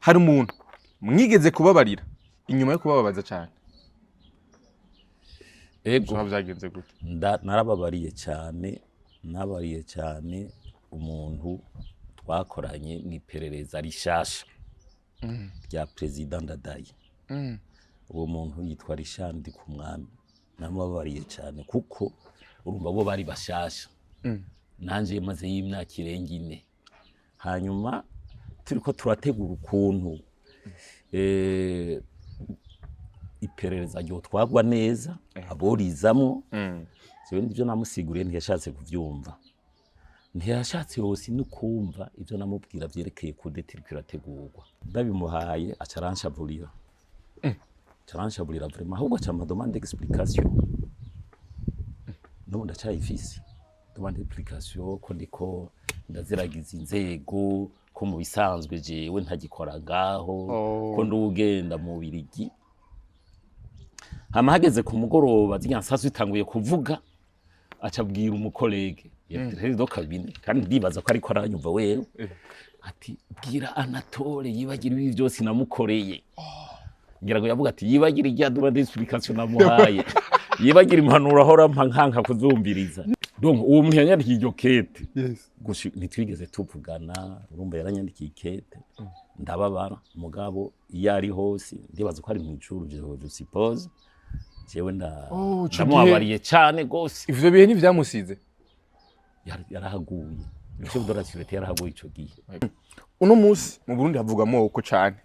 hari umuntu mwigeze kubabarira inyuma yo kubababaza cyane? Ego byagenze gute? narababariye cyane umuntu twakoranye n'iperereza rishasha rya President Ndadaye. Uwo muntu yitwa Richard Ndikumwami, namubabariye cyane kuko urumva bo bari bashasha, nanje maze y'imyaka irenga 4. Hanyuma turiko turategura ukuntu iperereza ryo twagwa neza aborizamwo. Jewe ndivyo namusiguriye ntiyashatse kuvyumva, ntiyashatse yose no kumva ivyo namubwira vyerekeye kudeta irategurwa. Ndabimuhaye acaranshavurira vraiment, ahubwo acama demande d'explication. No ndacayifise demande d'explication ko ndiko ndaziragiza inzego, ko mu bisanzwe jewe ntagikora ngaho, ko ndugenda mu Birigi. Hama hageze ku mugoroba z'inyansasu itanguye kuvuga, acabwira umukolege do kabine, kandi ndibaza ko ariko aranyumva wewe, ati bwira Anatole yibagira ibi byose namukoreye. Ngira ngo yavuga ati yibagira irya demande d'explication namuhaye, yibagira impanuro ahora nkanka kuzumbiriza. Donc uwo muntu yanyandikiye iryo kete, gushi ntitwigeze tuvugana, urumva yaranyandikiye kete. Ndababara mugabo iyo ari hose ndibaza ko ari mu ijuru, je suppose jewe ndamubabariye cyane gose. Ivyo bihe ntivyamusize, yarahaguye icyo dorature yarahaguye ico gihe. Uno musi mu Burundi havuga amoko cyane,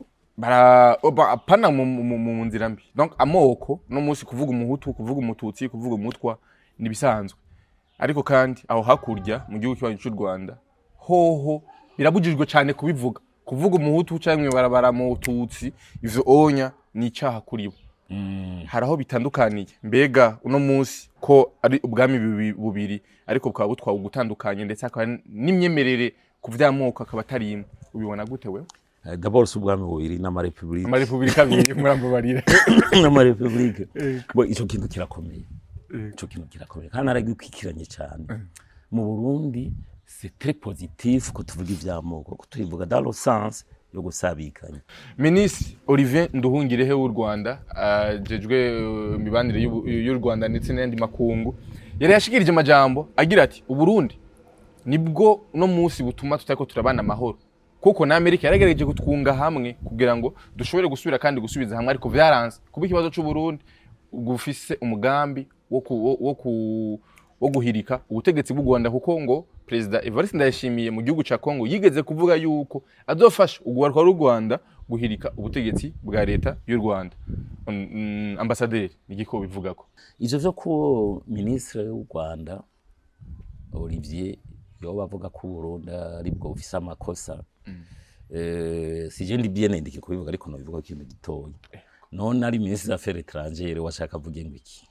apana mu nzira mbi. Donc amoko no musi kuvuga umuhutu, kuvuga umututsi, kuvuga umutwa nibisanzwe, ariko kandi aho hakurya mu gihugu cy'u cy'u Rwanda hoho birabujijwe cyane kubivuga. Kuvuga umuhutu cyangwa barabara mu tutsi, ivyo onya ni icyaha kuribo. Haraho bitandukaniye. Mbega uno musi ko ari ubwami bubiri ariko bukaba butwawe gutandukanye, ndetse akaba n'imyemerere ku vy'amoko akaba tarimwe, ubibona gute wewe? D'abord subwami bubiri n'ama republique, ama republique abiri murambabarira n'ama republique. Bo ico kintu kirakomeye, ico kintu kirakomeye kandi aragikikiranye cyane. Mu Burundi c'est très positif ko tuvuga ivy'amoko, ko tubivuga dans le sens yo gusabikanya. Ministre Olivier Nduhungirehe w'u Rwanda jejwe mibanire y'u Rwanda ndetse n'andi makungu yari yashikirije amajambo agira ati Uburundi nibwo no musi butuma tutako turabana amahoro, kuko na Amerika yaragerageje kutwunga hamwe kugira ngo dushobore gusubira kandi gusubiza hamwe, ariko vyaranze kuba ikibazo cy'u Burundi gufise umugambi wo guhirika ubutegetsi bw'u Rwanda, kuko ngo President Evariste Ndayishimiye mu gihugu ca Kongo yigeze kuvuga yuko azofasha uguharuka rw'u Rwanda guhirika ubutegetsi bwa leta y'u Rwanda. Ambassadeur nigiko bivugako ivyo vyo ko ministre w'u Rwanda Olivier yo bavuga ko Burundi ari bwo ufise amakosa. Sije ndi bien ndiki kubivuga, ariko no bivuga kintu gitoya. None ari ministre des Affaires étrangères washaka vuge ngo iki?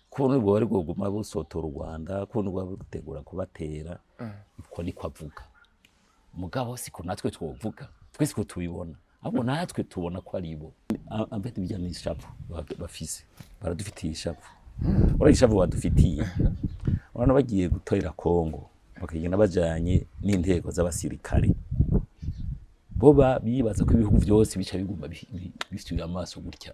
Kuntu bwo ari guma busotora u Rwanda, kuntu bwo butegura kubatera, uko niko avuga. Mugabo siko natwe twovuga, twese ko tubibona, abo natwe tubona ko ari bo. Ambete bijyana n'ishapu bafise, baradufitiye ishapu. Ishapu badufitiye, urabona bagiye gutorera Kongo bakagenda bajanye n'intego z'abasirikare. Boba bibaza ko ibihugu byose bica biguma bisubiye amaso gutya,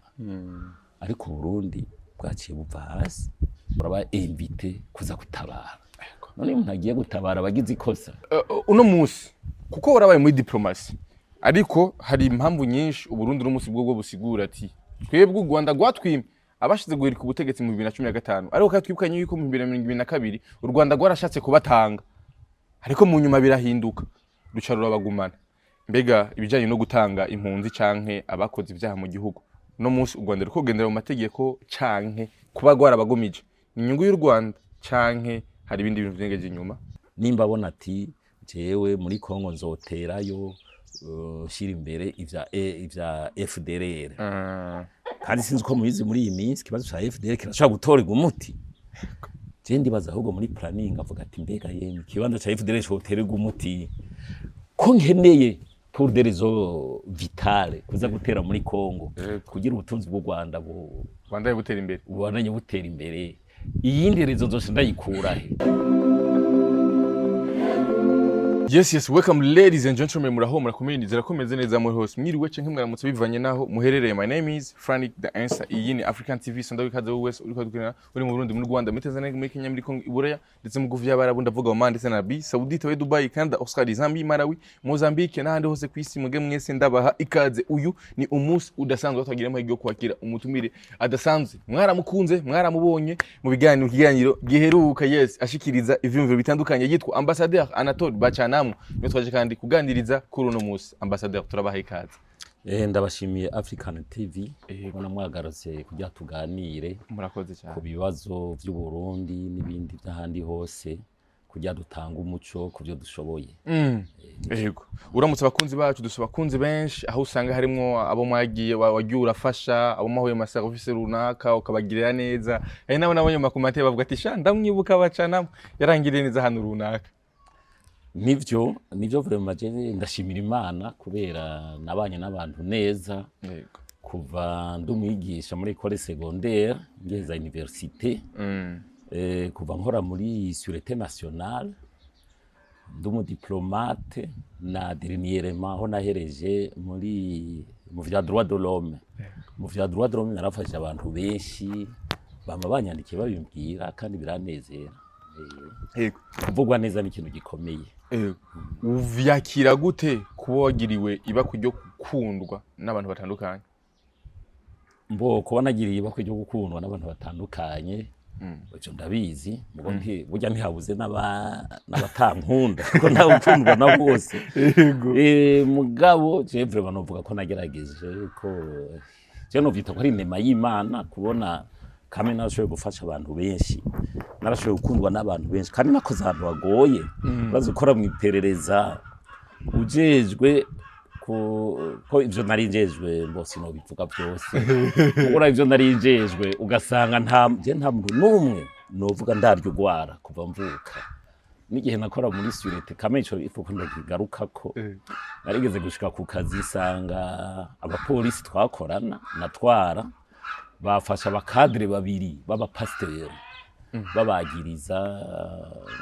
ariko Burundi bwaciye buva hasi, uraba invite kuza gutabara. None umuntu agiye gutabara bagize ikosa uno musi, kuko urabaye muri diplomasi, ariko hari impamvu nyinshi Uburundi no musi bwo busigura ati twebwe u Rwanda gwatwime abashize guhirika ubutegetsi mu 2015, ariko katwibukanye yuko mu 2022 u Rwanda gwarashatse kubatanga, ariko mu nyuma birahinduka ruca rurabagumana. Mbega ibijanye no gutanga impunzi canke abakoze ivyaha mu gihugu, no musi u Rwanda riko gendera mu mategeko canke kuba gwarabagomije, ni inyungu y'u Rwanda canke hari ibindi bintu vyengeje inyuma? Nimba abona ati jewe muri Kongo nzoterayo shira imbere ivya FDLR, kandi sinzi ko muyizi muri iyi minsi kibazo ca FDLR kirashobora gutorega umuti. Je ndibaza ahubwo muri planning avuga ati mbega yemwe kibanza ca FDLR coterega umuti ko nkeneye pour des raisons vitales kuza gutera muri Kongo kugira ubutunzi bw'u Rwanda Rwanda butera imbere, Rwanda butera imbere. Iyindi rezo zose ndayikura he? Yes, welcome ladies and gentlemen, muraho murakomeye zirakomeze neza muri hose mwiriwe canke mwaramutse bivanye naho muherereye. My name is Frank the Answer. Iyi ni African TV, so ndabikaze wese uri kwadukurira uri mu Burundi, mu Rwanda, muri Tanzania, muri Kenya, muri Congo, Iburaya ndetse mu guvu y'Abarabu, ndavuga Oman ndetse na Arabie Saoudite, we Dubai, Canada, Australia, Zambia, Malawi, Mozambique n'ahandi hose kwisi. Muge mwese ndabaha ikaze. Uyu ni umunsi udasanzwe twagiremo hiryo kwakira umutumire adasanzwe. Mwaramukunze, mwaramubonye mu kiganiro giheruka, yes, ashikiriza ivyumviro bitandukanye, yitwa Ambassadeur Anatole BACANAMWO. Niyo twaje kandi kuganiriza kuri uno munsi. Ambassadeur, turabaha ikaze. Ndabashimiye African TV ubona mwagarutse kugira tuganire. Murakoze cyane ku bibazo by'u Burundi n'ibindi by'ahandi hose kugira dutanga umuco ku byo dushoboye. Yego, uramutse abakunzi bacu dusaba abakunzi benshi aho usanga harimo abo mwagiye wagiye urafasha, abo mwahuye mu service runaka ukabagirira neza. Nabo nabonye mu makomante bavuga ati sha ndamwibuka BACANAMWO yarangiriye neza hano runaka. Nivyo vraiment je ndashimira Imana kubera nabanye n'abantu neza. Yego, kuva ndumwigisha muri école secondaire ngeza université, kuva nkora muri sûreté nationale, ndumu diplomate, na dernièrement aho nahereje mu vya droit de l'homme. Mu vya droit de l'homme narafasha abantu benshi bama banyandikiye babimbwira kandi biranezera. yego, kuvugwa neza ni ikintu gikomeye. uvyakira gute kuba wagiriwe ibako ryo gukundwa n'abantu batandukanye? Mbo kuba nagiriye ibako ryo gukundwa n'abantu batandukanye, byo ndabizi, mugo burya ntihabuze n'abatankunda kuko nawe ukundwa na bose. Yego, mugabo je vraiment novuga ko nagerageje ko je no vita ko ari inema y'Imana kubona kame nashoboye gufasha abantu benshi, narashoboye gukundwa n'abantu benshi kandi nakoze ahantu hagoye. Urazi ukora mu iperereza ujejwe ko ivyo narinjejwe bose no bivuga byose. Ura ivyo narinjejwe ugasanga nta muntu numwe novuga ndaryo gwara kuva mvuka. N'igihe nakora muri sûreté kame ico ifuko ndakigaruka ko narigeze gushika ku kazi sanga abapolisi twakorana natwara bafasha abakadre babiri b'abapasiteri babagiriza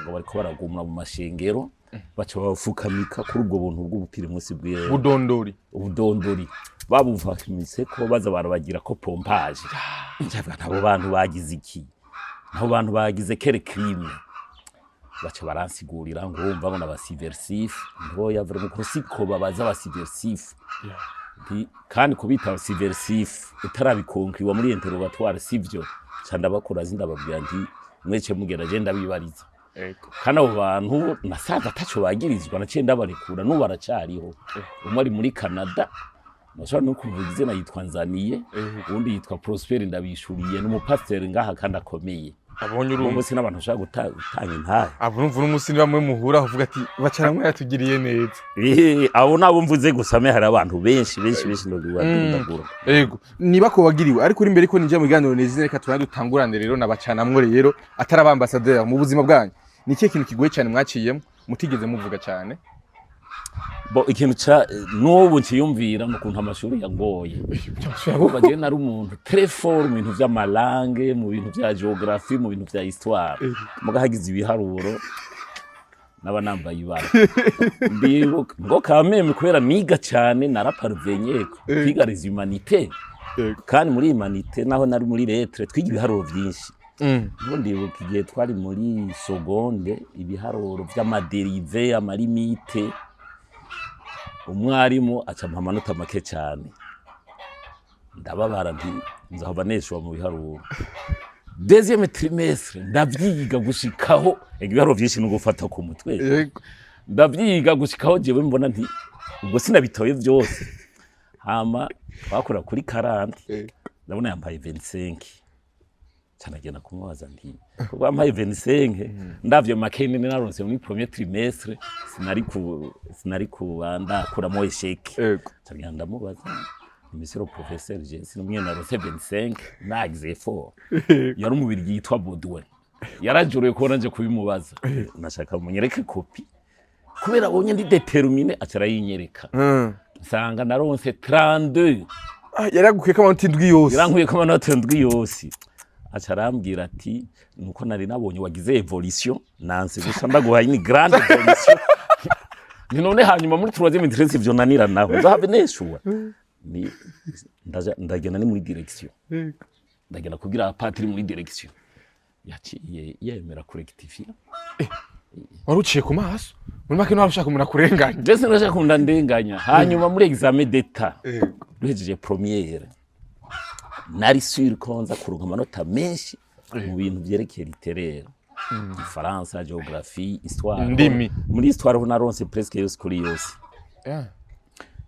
ngo bariko baragumwa mu mashengero, baca bafukamika kuri ubwo buntu bw'ubupire munsi bwe ubudondori babufakimise ko baza barabagira ko pompage. Abo bantu bagize iki? Abo bantu bagize quel crime? Baca baransigurira ngo umva ngo n'abasiversif ngo yavure mu kusiko babaza abasiversif. Kandi kubita subversif utarabikonkriwa muri interrogatoire sivyo cyanda bakora zindababwira ndi mwece mugeraje ndabibariza. Kana abo bantu nasaza tacho bagirizwa naciye ndabarekura no baracariho. Umwe ari muri Canada nashobora no kuvugize na yitwa Nzaniye, undi yitwa Prosper ndabishuriye n'umupasiteri ngaha kandi akomeye. Abonye urumva bose n'abantu shaka gutanga intahe. Abumva n'umusi ni bamwe muhura avuga ati BACANAMWO yatugiriye neza. Abo nabo mvuze gusame hari abantu benshi no biwadindagura. Yego, niba ko wagiriwe ariko uri mbere ko ninjye mu biganiro neza, reka twana dutangurane rero na BACANAMWO rero atari abambassadeur mu buzima bwanyu. Ni ikihe kintu kigoye cyane mwaciyemo mutigeze muvuga cyane? Bo ikintu n'ubu nkiyumvira mu kuntu amashuri yangoye. Baje nari umuntu très fort mu bintu vy'amalangue, mu bintu vya geographie, mu bintu vya histoire. Muga hagize ibiharuro naba nambaye ibara. Ndibuka ngo kameme kubera niga cyane naraparvenye kwiga les humanités. Kandi muri humanité naho nari muri lettres twiga ibiharuro byinshi. Ndibuka igihe twari muri seconde ibiharuro vy'amaderive, amalimite, umwarimu acampa amanota make cyane. Ndababara nti nzahava neshwa mu biharuro. Deuxième trimestre ndavyiga gushikaho ibiharuro byinshi no gufata ku mutwe. Ndavyiga gushikaho jewe mbona nti ubwo sinabitoye byose. Hama bakora kuri 40 ndabona yambaye 25. Canagenda kumubaza nti kuko bampaye 25 ndavyo makene naronse muri premier trimestre sinari kubanda kuramo échec. Canagenda ndamubaza monsieur le professeur je sinumwe naronse 25 nagize effort. Yari umubiri yitwa Baudouin yarajuruye ko nanje kubimubaza. Nashaka munyereke kopi kubera bonye ndi déterminé acara yinyereka. Nsanga naronse 32. Yaragukiye ko amanota indwi yose. Yarankuye ko amanota indwi yose. Acarambwira ati nuko nari nabonye wagize evolution nanse gusa ndaguhaye ni grande evolution ni none hanyuma muri troisième maîtrise ivyo nanira naho nzahave neshuwa ni ndagenda ni muri direction ndagenda kugira patiri muri direction yaciye yemera kurectifier waruciye ku maso muri make no ushaka umuntu akurenganya ndetse ndashaka kunda ndenganya hanyuma muri examen d'état duhejeje première nari sûr ko nza kuronka amanota menshi mu bintu vyerekeye littéraire Faransa, géographie, histoire. Ndimi. Muri histoire naronse presque yose kuri yose.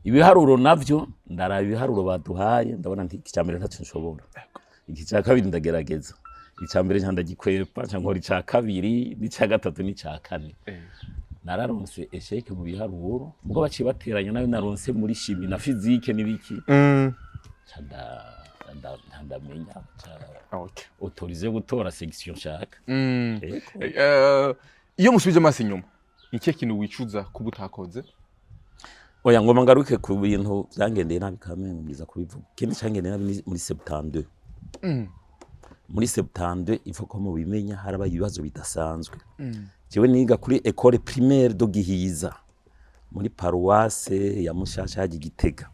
Ibiharuro navyo ndaraba ibiharuro baduhaye ndabona nti icyambere ntacyo nshobora. Iki cya kabiri ndagerageza. Icyambere ndagikwepa cyangwa icya kabiri n'icya gatatu n'icya kane. Nararonse échec mu biharuro. Mugo baciye bateranya nayo naronse muri chimie na physique n'ibiki. Ndamenya autorize gutora section shaka. Iyo musubije amaso inyuma iki kintu wicuza kubutakoze? Oya ngoma ngaruke ku bintu byangendeye nabi kamene mbiza kubivuga. Kindi cyangendeye nabi muri 72. Muri 72 ifa ko mu bimenya haraba ibibazo bidasanzwe. Jewe niga kuri école primaire do Gihiza muri paroisse ya Mushasha Gitega.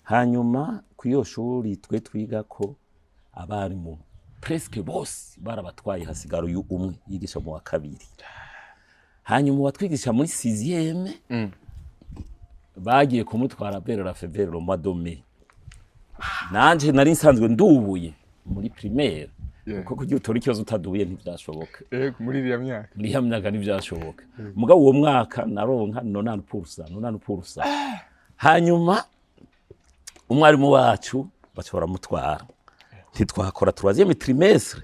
Hanyuma kuyo shuri twe twiga ko abarimu presque bose barabatwaye hasigara uyu umwe yigisha mu wa kabiri. Hanyuma watwigisha muri 6e bagiye kumutwara bero la février le mois de mai. Nanje nari nsanzwe ndubuye muri primaire kuko kugira utora ikibazo utadubuye ntibyashoboka. Muri iriya myaka. Muri ya myaka ntibyashoboka. Mugabo uwo mwaka naronka 90%. Hanyuma umwarimu wacu bashobora mutwara ntitwakora troisième trimestre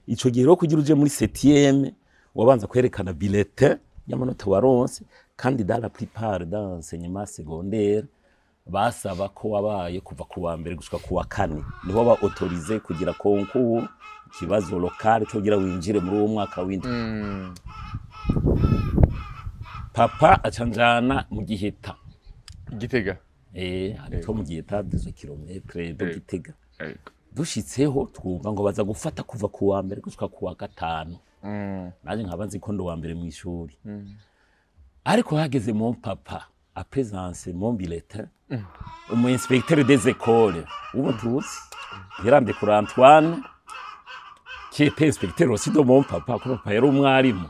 ico gihe ro kugira uje muri 7e wabanza kwerekana bulletin y'amanota waronse kandi dans la plupart d'enseignement secondaire basaba ko wabaye kuva ku wa mbere gushika ku wa kane niho ba autoriser kugira concours kibazo local cyo gira winjire muri uwo mwaka w'indi. Papa acanjana mu Giheta Gitega. Ariko mu Giheta 2 km do Gitega. Dushitseho twumva ngo baza gufata kuva ku wa mbere gushika ku wa gatanu. Naje nkabanze ko ndo wa mbere mu ishuri. Ariko hageze mon papa a présence mon bulletin. Umu inspecteur des écoles ubu tuzi Yarande kuri Antoine qui était inspecteur aussi de mon papa ko papa yari umwarimu.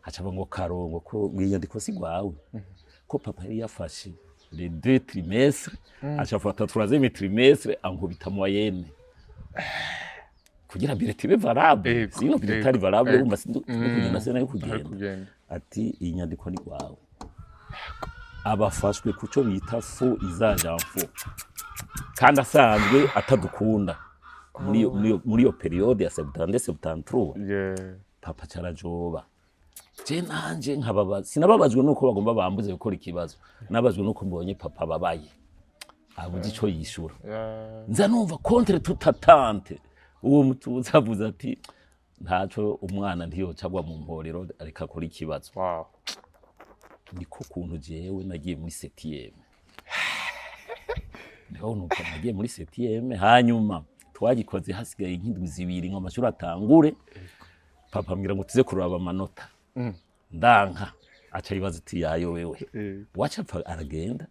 Acaba ngo karongo ko mwiyandiko sigwawe. Ko papa yari yafashe les 2 trimestres achafata 3e trimestre ankubita moyenne kugira billet ibe valable sino billet itari valable umba kugenda se nayo kugenda ati inyandiko ni kwawe abafashwe kuco bita fo izaja fo kandi asanzwe atadukunda muri yo periode ya 73 papa carajoba je nanje nkababaza sinababajwe nuko bagomba bambuze gukora ikibazo nabazwe nuko mbonye papa babaye abuze ico yishura nza numva contre toute attente uwo mutuza avuze ati ntaco umwana ntiyocagwa mu mporero areka kora ikibazo. Niko kuntu jewe nagiye muri 7e niho nuko nagiye muri 7e hanyuma twagikoze hasigaye nk'indwi zibiri ngo amashuri atangure papa ambwira ngo tuze kuraba amanota ndanka aca yibaza ati yayo wewe wacha aragenda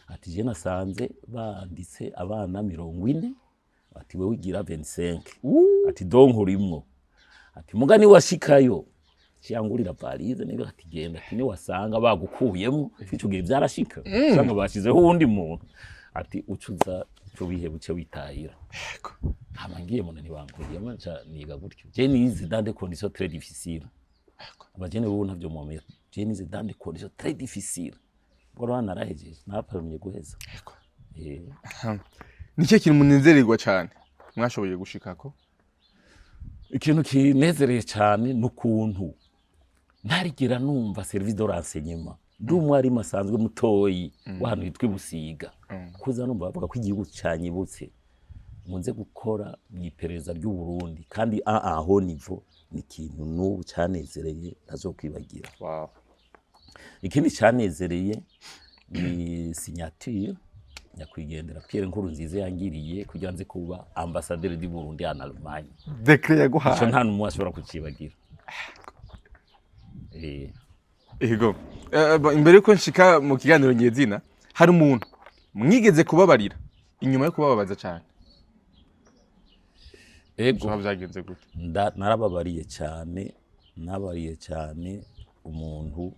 ati je nasanze banditse abana 40 ati wewe ugira 25 ati donc urimwo ati mugani washikayo cyangurira valise niba ati genda ati ni wasanga bagukuyemo ico gihe byarashika sanga bashizeho undi muntu ati ucuza cyo bihe buce witahira amangiye munani banguriye manca niga gutyo je nize dans des conditions très difficiles abajene bo ntavyo momera je nize dans des conditions très difficiles bora narahejeje naparumye guheza Nike kintu munezererwa cyane mwashoboye gushikako? Ikintu kinezereye cyane nukuntu ntarigira numva service de renseignement ndumwari masanzwe mutoyi wahanu hitwe Busiga kuza numva bavuga ko igihugu cyanyibutse munze gukora mwipereza ry'u Burundi kandi aho nivo ni kintu n'ubu cyanezereye ntazokwibagira. Ikindi cyanezereye ni signature nyakwigendera Pierre Nkurunziza yangiriye kugira nze kuba ambassadeur du Burundi en Allemagne. Decret yaguhaye. Cyo nta numwe ashobora kucibagira. Ego. Imbere yuko nshika mu kiganiro nyezina hari umuntu mwigeze kubabarira inyuma yo kubababaza cyane. Ego Byagenze gute? narababariye cyane umuntu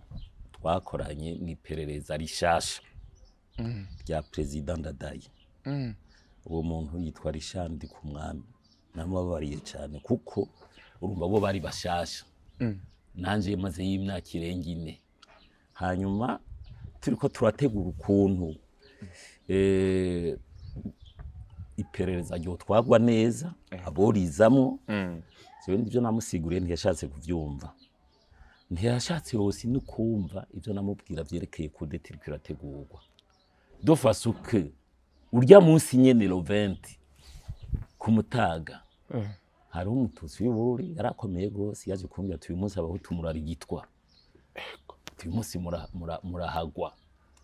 twakoranye n'iperereza rishasha rya President Ndadaye. Uwo muntu yitwa Richard Ndikumwami. Namubabariye cyane kuko urumva bo bari bashasha. Nanje maze y'imyaka irenga 4. Hanyuma turiko turategura ukuntu iperereza ryo twagwa neza aborizamo. Jewe ndivyo namusiguriye ntiyashatse kuvyumva. Ntiyashatse yose no kumva ivyo namubwira vyerekeye kudeta iriko irategurwa. Do fasuke urya munsi nyene lo 20 kumutaga. Hari umututsi w'Ubururi yarakomeye gose yaje kumbwira ati uyu munsi abahutu murarigitwa. Uyu munsi murahagwa.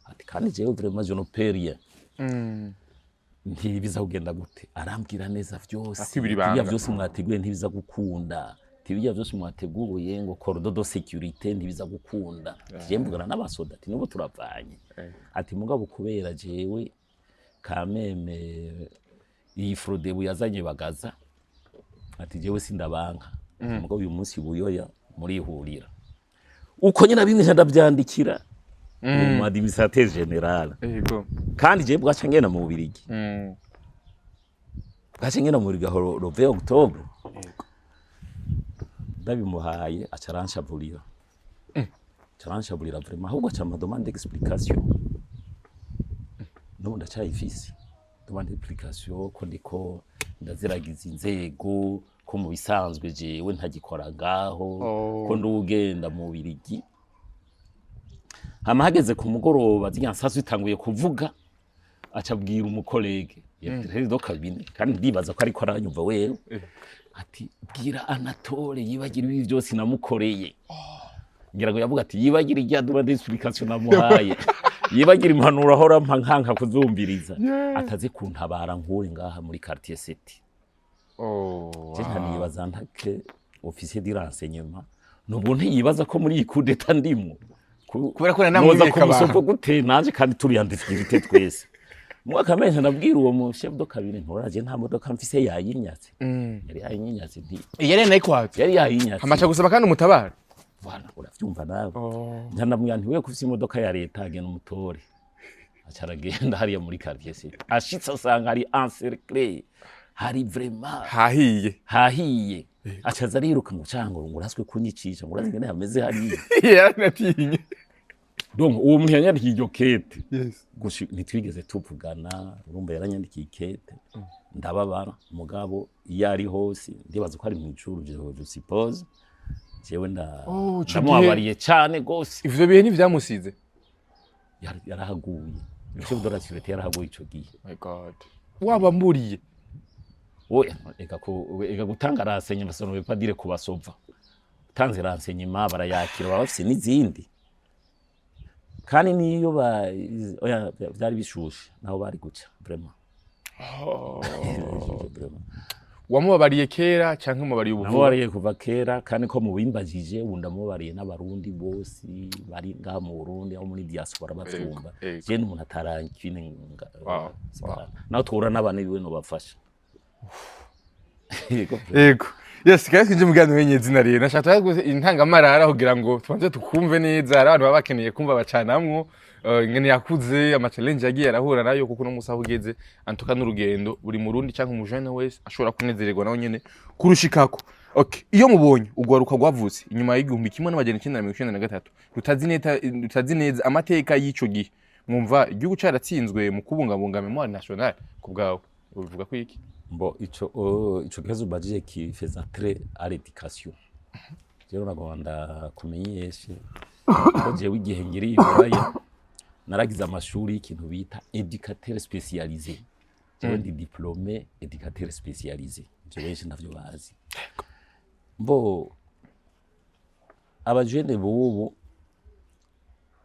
Ati kandi jewe vraiment je ne peux rien. Ntibiza kugenda gute arambwira neza vyose. Ibya vyose mwateguye ntibiza gukunda. Ibya vyose mwateguye ngo corridor de sécurité ntibiza gukunda. Je mbugana n'abasoda ati nubo turavanye. Ati mugabo kubera jewe kameme iyi fraude buyazanye bagaza. Ati jewe sindabanka. Mugabo uyu munsi buyoya muri ihurira. Uko nyina bimwe ndabyandikira. Mu administrateur général. Ego. Kandi je bwaca ngena mu Bubirigi. Bwaca ngena mu Bubirigi ho le 20 octobre. Ndabimuhaye acaranshavurira. Acaranshavurira vraiment ahubwo acama demande d'explication. No ndacayifise. Demande d'explication ko ndiko ndaziragiza inzego ko mu bisanzwe jewe ntagikora ngaho ko ndugenda mu Bubirigi. Hama hageze ku mugoroba z'inyansasu itanguye kuvuga acabwira umukolege do kabine kandi ndibaza ko ariko aranyumva wewe ati bwira Anatole yibagira ibi byose namukoreye. Ngira ngo yavuga ati yibagira ijya duma d'explication namuhaye yibagira impanuro ahora mpankanka kuzumbiriza ataze kuntabara nkure ngaha muri quartier 7. Je nibaza ntake officier de renseignement nubwo ntiyibaza ko muri ikudeta ndimo kubera ko namwe kamusopfa gute naje kandi turi yandikirite twese. Mwaka menje nabwira uwo mu chef do kabine ntoraje nta modoka mfise yayinyatse. Yari yayinyatse nti yari nayikwatse yari yayinyatse hamacha gusaba kandi umutabara. Bana uravyumva nawe. Ndanamubwira nti we kufise imodoka ya leta agena umutore. Acaragenda hariya muri quartier C. Ashitse asanga ari encerclé. Hari vraiment hahiye. Acaza ariruka mu cango ngo uraswe kunyicisha ngo urazingene yameze hariya. Yaranatinye. Donc uwo muntu yanyandikiye iryo kete. Gushi ntitwigeze tuvugana urumva yaranyandikiye kete. Ndababara mugabo iyo ari hose ndibaza ko ari mu icuru je suppose. Jewe ndamuhabariye cyane gose. Ivyo bihe ntivyamusize. Yarahaguye. Chef de la sécurité yarahaguye ico gihe. My God. Wabamburiye. Oya ega gutanga renseignement basono veut pas dire kubasova. Tanze renseignement barayakira bafise n'izindi. Kandi niyo oya byari bishushe naho bari guca vraiment. Wamubabariye kera canke mubariye ubuvuga? Namubariye kuva kera kandi ko mubimbajije ubu ndamubariye n'abarundi bose bari ngaha mu Burundi aho muri diaspora batumba. Je n'umuntu atarankwine naho tuhura n'abana biwe no bafasha. Ego. Yes, kandi nje mugano wenye zina rero nashaka intangamarara kugira ngo tubanze tukumve neza hari abantu babakeneye kumva bacanamwo ingene yakuze ama challenge yagiye arahura nayo kuko no musaho ugeze antuka n'urugendo buri murundi canke umujene wese ashobora kunezererwa nawo nyene kurushikako. Okay, iyo mubonye ugwaruka gwavutse inyuma y'igihumbi kimwe n'amajana 1993 rutazi neza amateka y'ico gihe mwumva igihugu caratsinzwe mu kubungabunga memoire nationale kubgawe uvuga ko iki? Bon, ico kibazo bajije qui faisait très à l'éducation. Rero nagomba kumenyesha ko jewe igihe ngiri ibaye naragize amashuri y'ikintu bita éducateur spécialisé. Jewe ndi diplômé éducateur spécialisé. Je benshi ndavyo bazi. Bo abajene bobo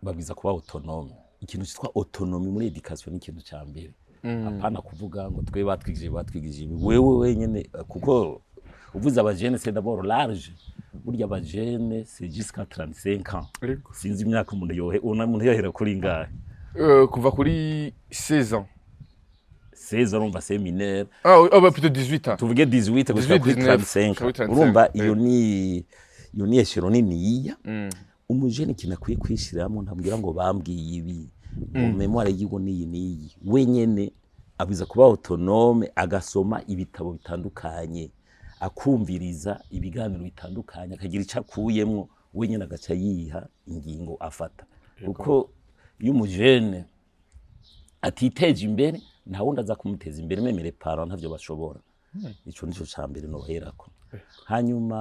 babiza kuba autonome. Ikintu cyitwa autonomie muri éducation ni ikintu ca mbere. Apana kuvuga ngo twe batwigije wewe wenyene kuko uvuze abajene c'est d'abord large burya abajene c'est jusqu'à 35 ans Yego. sinzi imyaka umuntu yohera kuri ngahe Kuva kuri 16 ans. 16 ans urumva c'est mineur Bah plutôt 18 ans. tuvuge 18 gushika kuri 35 urumva iyo ni eshero niniya umujene ikintu akwiye kwishiramo ntabwira ngo bambwiye ibi mu memoire yiwe niyi wenyene abiza kuba autonome agasoma ibitabo bitandukanye akumviriza ibiganiro bitandukanye akagira icyo akuyemwo wenyene agaca yiha ingingo afata kuko iyo umujene atiteje imbere nta wundi aza kumuteza imbere memere parents ntavyo bashobora ico nico cambere noherako hanyuma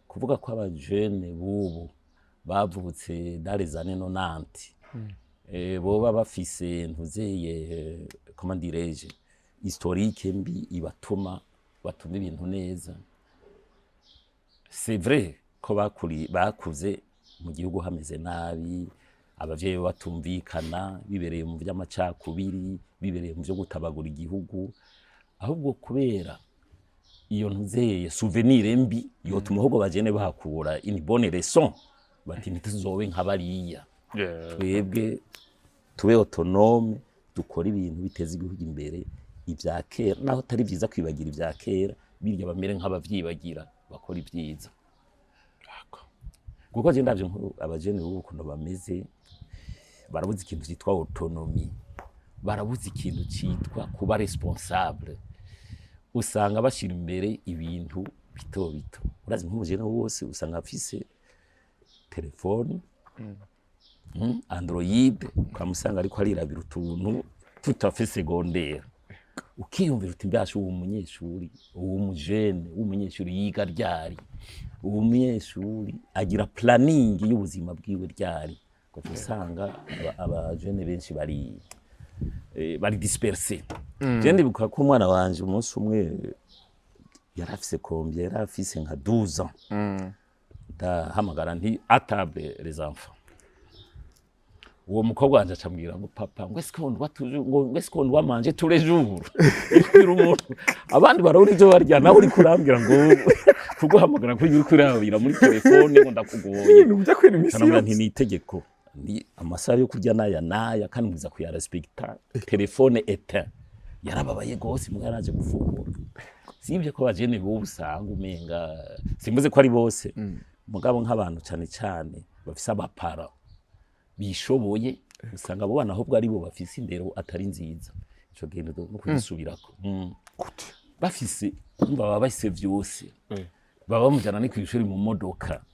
kuvuga ko abajene bubu bavutse dans les années 90 boba bafise ntuzeye comment dirais-je historique mbi ibatuma batuma ibintu neza c'est vrai ko bakuze mu gihugu hameze nabi abavyeyi batumvikana bibereye mu vy'amacakubiri bibereye mu vyo gutabagura igihugu ahubwo kubera iyo ntuzeye souvenir mbi yotuma ahubwo bajene bahakura une bonne leçon bati ntituzobe nk'abariya twebwe tube autonome dukora ibintu biteza igihugu imbere ibya kera naho atari vyiza kwibagira ibya kera birya bamere nk'abavyibagira bakora ibyiza kuko je ndavye abajene b'ubu kuno bameze barabuze ikintu cyitwa autonomie barabuze ikintu cyitwa kuba responsable usanga bashira imbere ibintu bito bito urazi nk'umujene wose usanga afise telefone Android ukamusanga ariko arirabira utuntu tutafe secondaire ukiyumvira uti mbasha uwo munyeshuri uwo mujene w'umunyeshuri yiga ryari uwo munyeshuri agira planning y'ubuzima bwiwe ryari ko usanga abajene benshi bari disperser je ndibuka ko umwana wanje umunsi umwe yarafise combien yarafise nka 12 ans ndahamagara nti atable les enfants uwo mukobwa wanje acambwira ngo papa ngo est-ce qu'on manje tous les jours umuntu abandi barabura ivyo barya nawe uri kurambwira ngo kuguhamagara ko uri kurabira muri telefone ngo ndakugoye Nujya kwera imisi nti ni itegeko ndi amasaha yo kurya naya kandi muza kuyarespecta telefone éteint yarababaye gose mwe yaraje gufungura sivye ko bajene bo usanga umenga simbuze ko ari bose mugabo nk'abantu cyane bafise abapara bishoboye usanga abo bana ahubwo ari bo bafise indero atari nziza ico gendo no kwisubirako bafise baba base vyose baba bamujana ni kwishuri mu modoka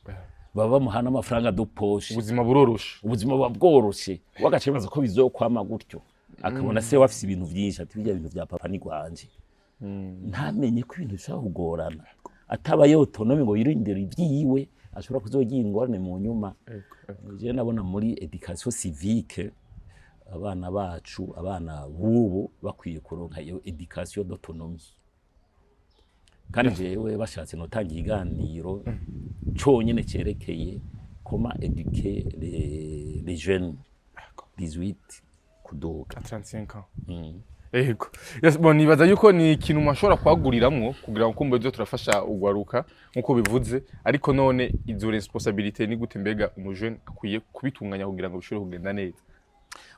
baba bamuhana amafaranga do poche ubuzima buroroshe ubuzima bworoshe wagacebaza ko bizokwama gutyo akabona se wafise ibintu byinshi ati bijya ibintu bya papa ni gwanje ntamenye ko ibintu bishaka kugorana atabaye autonome ngo yirindira ibyiwe ashobora kuzogira ingorane mu nyuma je nabona muri education civique abana bacu abana bubu bakwiye kuronka iyo education d'autonomie kandi jewe bashatse notanga iganiro cyonyine cerekeye comment éduquer les jeunes 18 kuduka 35 ans. Ego. Yes, bon nibaza yuko ni ikintu mashobora kwaguriramwo kugira ngo kumbe byo turafasha ugwaruka nkuko bivuze ariko none izo responsabilité ni gute mbega umujene akwiye kubitunganya kugira ngo bishobore kugenda neza.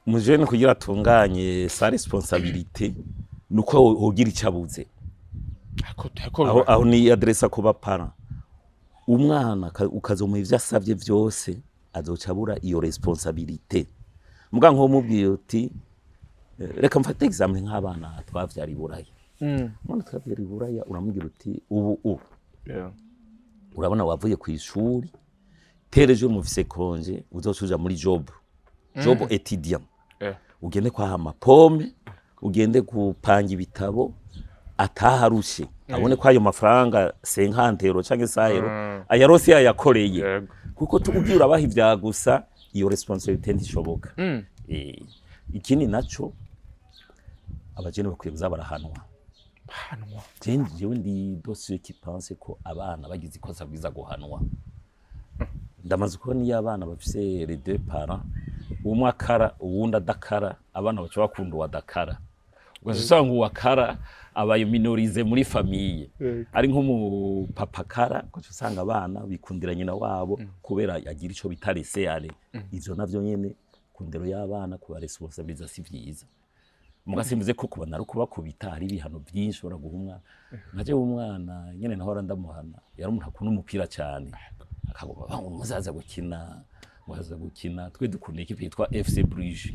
Umujene kugira atunganye sa responsabilité nuko ugira icabuze. Aho ni adressa ko bapara. Umwana ukazomuha ivyo asavye vyose azocabura iyo responsabilité. Muga nko mubwiye uti reka mfate example nk'abana twavyari buraya. Mwana twavyari buraya uramubwira uti ubu urabona wavuye ku ishuri tereje mu fise konje uzocuja muri job étudiant ugende kwa hama pome ugende kupanga ibitabo ataharushe abone ko ayo mafaranga 50 euro canke 100 euro ayarose yayakoreye kuko tukugira urabaha ivya gusa iyo responsabilité ntishoboka ikindi naco abajene bakwiye kuzabarahanwa jewe ndi dossier qui pense ko abana bagize ikosa bwiza guhanwa ndamaze ko ni abana bafise les deux parents umwe akara uwundi adakara abana bacu bakunda wadakara ugasanga uwakara abaye minorize muri famiye ari nk'umupapa kara ugasanga abana bikundira nyina wabo kubera yagira ico bitari seale ivyo navyo nyene kundero y'abana kuba responsabiliza si vyiza mugasimbuze ko kubana ari kubakubita hari ibihano byinshi ora guhumwa nkaje umwana nyene nahora ndamuhana yari umuntu akunda umupira cyane akagomba umuzaza gukina twe dukunda ikipe yitwa FC Bruges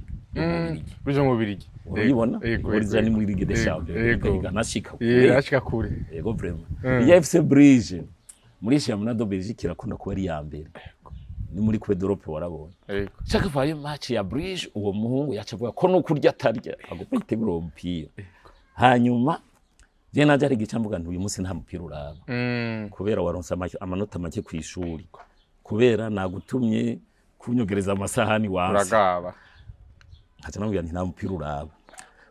Bruges mu Birigi urabibona uriza ni muri Ligue des Champions nashika kure yego vraiment iya FC Bruges muri Championnat de Belgique irakunda kuba ari ya mbere ni muri Coupe d'Europe warabonye shaka vaye match ya Bruges uwo muhungu yacavuga ko no kurya atarya agomba yitegura uwo mupira hanyuma je naje ari gicambuga ntuye munsi nta mupira uraba kubera waronsa amanota make ku ishuri kubera nagutumye kunyogereza amasahani wanse uragaba haca namubwira nti nta mupira uraba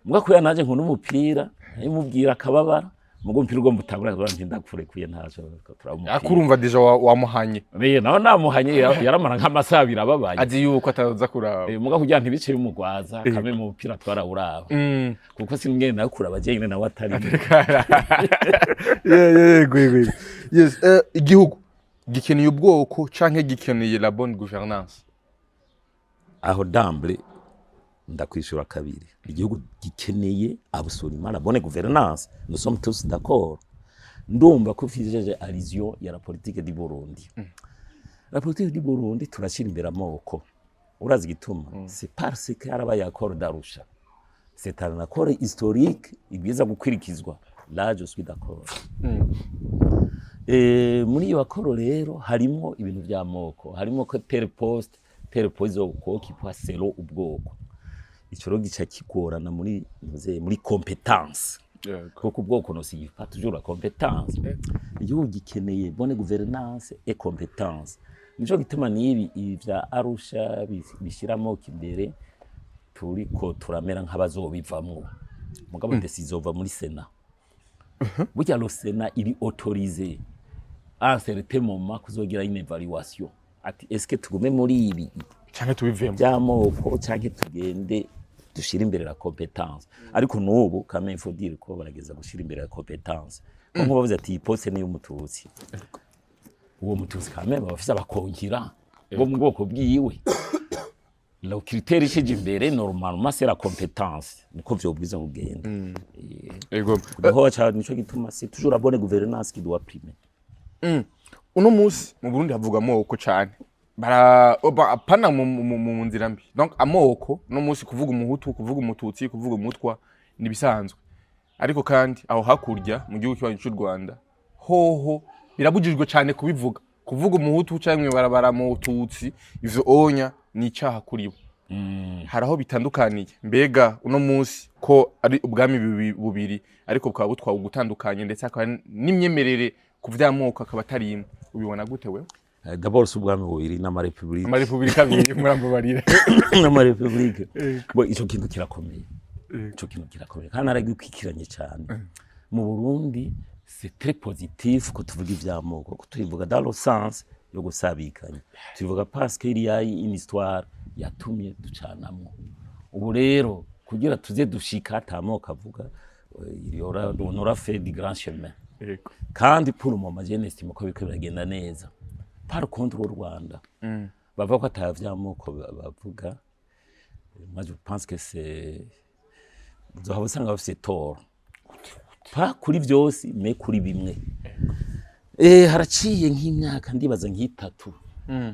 muga kuya naje nkunda umupira yimubwira akababara mugo mpira ugomba utangura nti ndakufurekuye ntaco turamupira akurumva deja wamuhanye naho namuhanye yaramara nk'amasaha birababaye azi yuko ataza kuraba muga kugira nti bice bimugwaza kame mu mupira twara uraba kuko sinngene nawe kuraba je nyine nawe atari yego yes igihugu gikeneye ubwoko canke gikeneye la bonne gouvernance aho d'emblée ndakwishura kabiri igihugu gikeneye absolument la bonne gouvernance nous sommes tous d'accord ndumva ko fijeje allusion ya la politique du Burundi la politique du Burundi turashira imbere amoko urazi gituma c'est parce que arabaye accord d'Arusha c'est un accord historique ibwiza gukwirikizwa là je suis d'accord muri iyo accord rero harimo ibintu by'amoko harimo ko tel poste ko kipwa selo ubwoko icoro gica kigorana muri compétence kuko ubwoko no sifa toujours la compétence igihugu gikeneye bonne gouvernance et compétence nico gituma nibi ivya Arusha bishiramo kimbere turiko turamera nk'abazobivamwo mugabo ndesizova muri Sena burya lo Sena iri autorisé à un certain moment kuzogira une évaluation ati est-ce que tugume muri ibi canke tubivemo byamoko canke tugende dushira imbere la compétence ariko nubu quand même faut dire ko barageza gushira imbere la compétence nko bavuze ati poste ni umututsi uwo mututsi quand même bafise abakongira bo mu bwoko bwiwe la critère ishije imbere normalement c'est la compétence niko vyobwiza kugenda yego ho cha nico gituma c'est toujours la bonne gouvernance qui doit primer uno musi mu Burundi havuga amoko cyane apana mu nzira mbi donc amoko no musi kuvuga umuhutu kuvuga umututsi kuvuga umutwa nibisanzwe ariko kandi aho hakurya mu gihugu cy'u Rwanda hoho birabujijwe cyane kubivuga kuvuga umuhutu cyangwa barabara mu tutsi ivyo onya ni cyaha kuri bo haraho bitandukaniye mbega uno musi ko ari ubwami bubiri ariko bukaba butwawe gutandukanye ndetse akaba n'imyemerere kuvyamoko akaba atari ubibona gute wewe d'abord subwami bubiri n'amarepublique abiri murambo barira n'amarepublique bo ico kintu kirakomeye kandi aragikikiranye cyane mu Burundi c'est très positif ko tuvuga ivyamoko ko tuvuga dans le sens yo gusabikanya tuvuga parce qu'il y a une histoire yatumye ducanamwo ubu rero kugira tuze dushika atamoko avuga on aura fait du grand chemin kandi pour le moment je n'estime ko biko biragenda neza par contre au Rwanda bava ko atavyamoko bavuga moi je pense que c'est uzohaba usanga bafise tort pa kuri vyose me kuri bimwe haraciye nk'imyaka ndibaza nk'itatu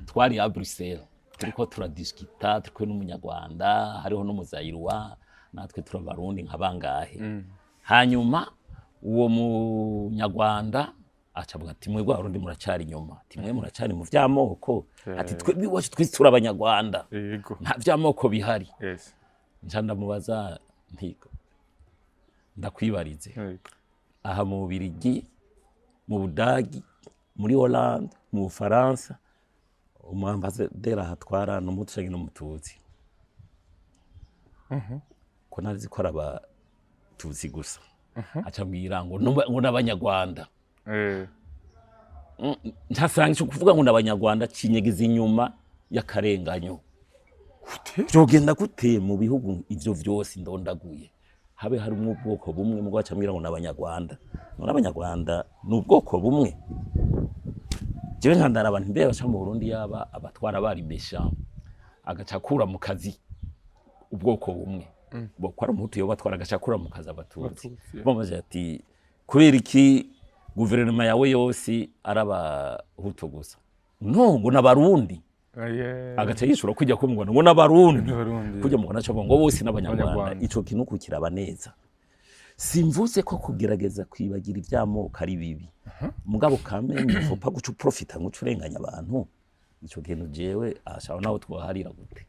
twari a Bruxelles turiko turadiskita turiko n'umunyarwanda hariho no muzayirwa natwe turabarundi nkabangahe hanyuma uwo munyarwanda acavuga ati mwe gwarundi muracari nyuma ati mwe muracari mu vyamoko ati twe biwacu twese turabanyarwanda nta vyamoko bihari njanda mubaza ntiko ndakwibarize aha mu Bubiligi mu Budagi muri Hollande mu Bufaransa umwambasaderi ahatwara n'umutu canke n'umututsi ko nari zikora abatutsi gusa acambwira ngo n'abanyarwanda ntasanga cyo kuvuga ngo n'abanyarwanda cinyegeza inyuma y'akarenganyo byogenda gute mu bihugu ivyo vyose ndondaguye habe harimo ubwoko bumwe mu gwacamira ngo n'abanyarwanda none abanyarwanda n'ubwoko bumwe jewe nkandara abantu mbere baca mu Burundi yaba abatwara bari mesha agacakura mu kazi ubwoko bumwe bokwara umuhutu yo batwara agacakura mu kazi abatutsi bamaze ati kubera iki guverinoma yawe yose araba hutu gusa no ngo n'abarundi agaca yishura kujya ko ngo n'abarundi kujya mu Rwanda cyo ngo bose n'abanyarwanda ico kintu kukiraba neza simvuze ko kugerageza kwibagira ivyamoko ari bibi mugabo kamenye fopa gucu profita ngo curenganya abantu ico kintu jewe ashaka naho twaharira gute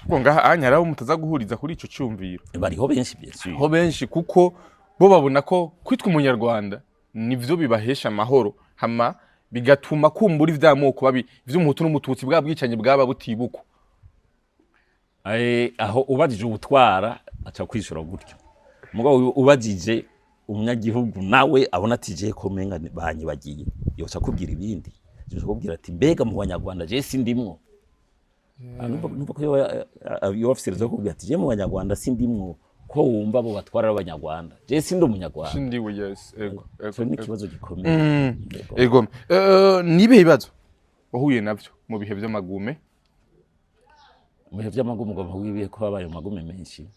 ko ngaha anyaraho mutaza guhuriza kuri ico cyumviro bariho benshi byinshi ho benshi kuko bo babona ko kwitwa umunyarwanda nivyo bibahesha amahoro hama bigatuma kumbura ivyamoko babi vy'umuhutu n'umututsi bwabwicanye bwaba butibuko aho ubajije ubutwara aca kwishura gutyo mugabo ubajije umunyagihugu nawe abona ati je ko menga banyibagiye yoca kubwira ibindi yoca kubwira ati mbega mu banyarwanda je sindimwo numva ko yo officer zo kubwira ati je mu banyarwanda sindimwo ko wumva bo batwara abanyarwanda je sindi umunyarwanda sindiwe yes ego so ni kibazo gikomeye ego nibe ibibazo wahuye navyo mu bihe vy'amagume mu bihe vy'amagume ngo bahuye ko babaye amagume menshi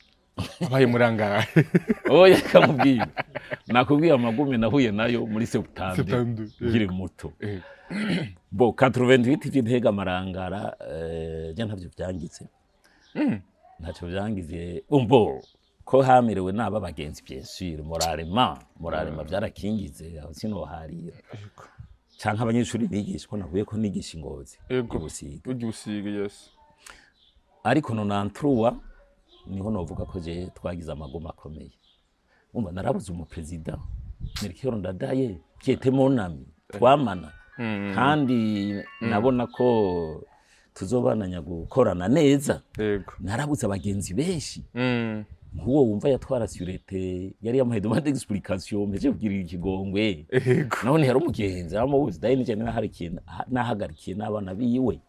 abaye murangara oya kamubwiye nakubwiye amagume nahuye nayo muri septembre nkiri muto bo 88 vy'intega marangara je ntavyo vyangitse ntacyo vyangize umbo ko hamerewe naba bagenzi bien sûr moralema byarakingize aho sino harira canka abanyeshuri bigishwa nahuye ko nigisha ingozi ubusiga yes ariko nonantruwa niho novuga ko je twagize amagoma akomeye umva narabuze umupresident Melchior Ndadaye kiete monami twamana kandi nabona ko tuzobananya gukorana neza narabuze abagenzi benshi nkuwo wumva yatwara surete yari yamuhe demande d'explication mpeje kugira ikigongwe none yari umugenzi amubuze daye nije nahagarikiye n'abana biwe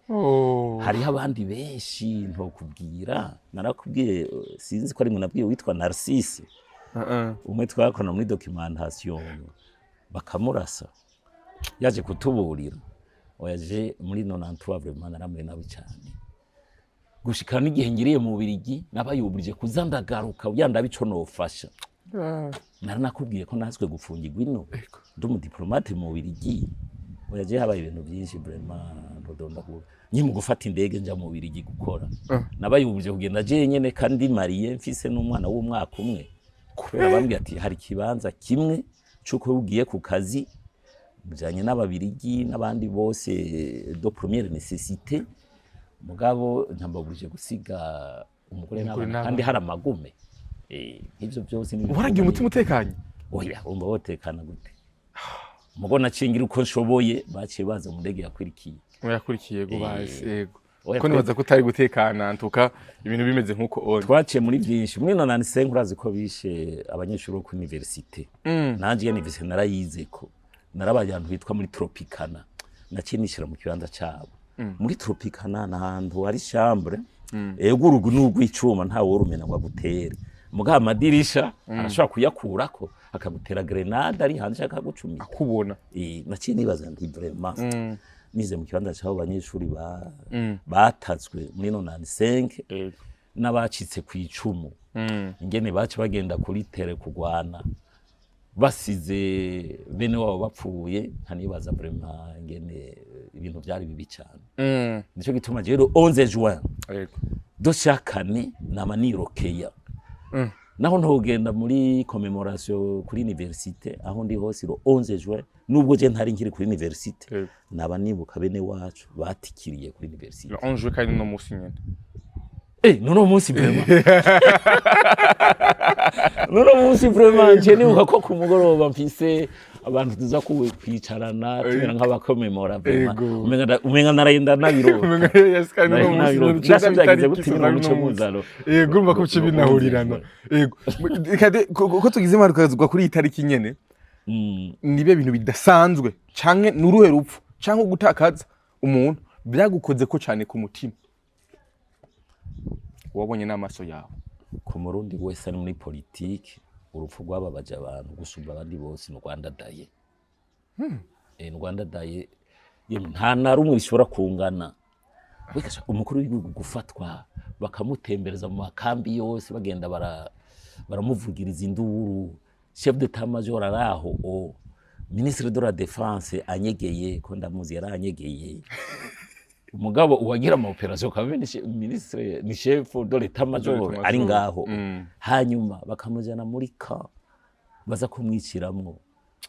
hari abandi benshi ntokubwira narakubwiye sinzi ko ari nabwiye witwa Narcisse umwe twakona muri documentation bakamurasa yaje kutuburira oyaje muri 93 vraiment naramwe nabi cyane gushikana igihe ngiriye mu Birigi nabayuburije kuzandagaruka uyanda bico nofasha naranakubwiye ko naswe gufungirwa ino ndumu diplomate mu Birigi oyaje habaye ibintu byinshi vraiment ndodonda ko nyimu gufata indege nja mu Birigi gukora nabayuburije kugenda je nyene kandi mariye mfise n'umwana w'umwaka umwe kubera bambwiye ati hari kibanza kimwe cuko ugiye ku kazi mujanye n'ababirigi n'abandi bose do première nécessité mugabo ntambaburije gusiga umugore n'abana kandi hari amagume ivyo byose ni waragiye umutima utekanye oya umba wotekana gute mugo nacingira uko nshoboye baciye baza mu ndege yakurikiye go bazi yego ko nibaza ko utari gutekana ntuka ibintu bimeze nkuko on twaciye muri byinshi muri 95 urazi ko bishe abanyeshuri bo ku université nanje université narayize ko narabajantu bitwa muri Tropicana nakinishira mu kibanza cyabo muri Tropicana nahantu hari chambre ego urugu n'ugwicuma nta worumena ngo agutere muga amadirisha arashobora kuyakurako akagutera grenade ari hanze akagucumira akubona naciye nibaza ndi vraiment nize mu kibanza cyabo abanyeshuri batazwe muri 95 n'abacitse ku icumu ingene bace bagenda kuri tere kugwana basize bene wabo bapfuye ntanibaza vraiment ingene ibintu byari bibi cyane nico gituma rero 11 juin doshakane namanirokeya naho ntogenda muri commémoration kuri université aho ndi hose ro 11 juin nubwo je ntari nkiri kuri université naba nibuka bene wacu batikiriye kuri université 11 juin kandi no musi nyene nono munsi vraiment nono munsi vraiment nje nibuka ko ku mugoroba mfise abantu tuza kwicarana tumera nk'abakomemora vraiment umenga narayenda nabiro yes kandi no munsi cyangwa gutinyira muco muzaro yego urumva ko binahurirana yego kade ko tugize marukazwa kuri itariki nyene nibe bintu bidasanzwe canke nuruhe rupfu canke gutakaza umuntu byagukoze ko cyane ku mutima wabonye n'amaso yawe ku murundi wese ari muri politiki urupfu rwababaje abantu gusumba abandi bose ni Rwanda daye. Rwanda daye nta na rumwe bishobora kungana. Umukuru w'igihugu gufatwa bakamutembereza mu makambi yose bagenda baramuvugiriza induru, chef d'état major araho, ministre de la défense anyegeye ko ndamuzi yaranyegeye. Umugabo uwagira ama operation kabe ministre ni chef de l'état major ari ngaho. Hanyuma bakamujana muri ka baza kumwiciramwo,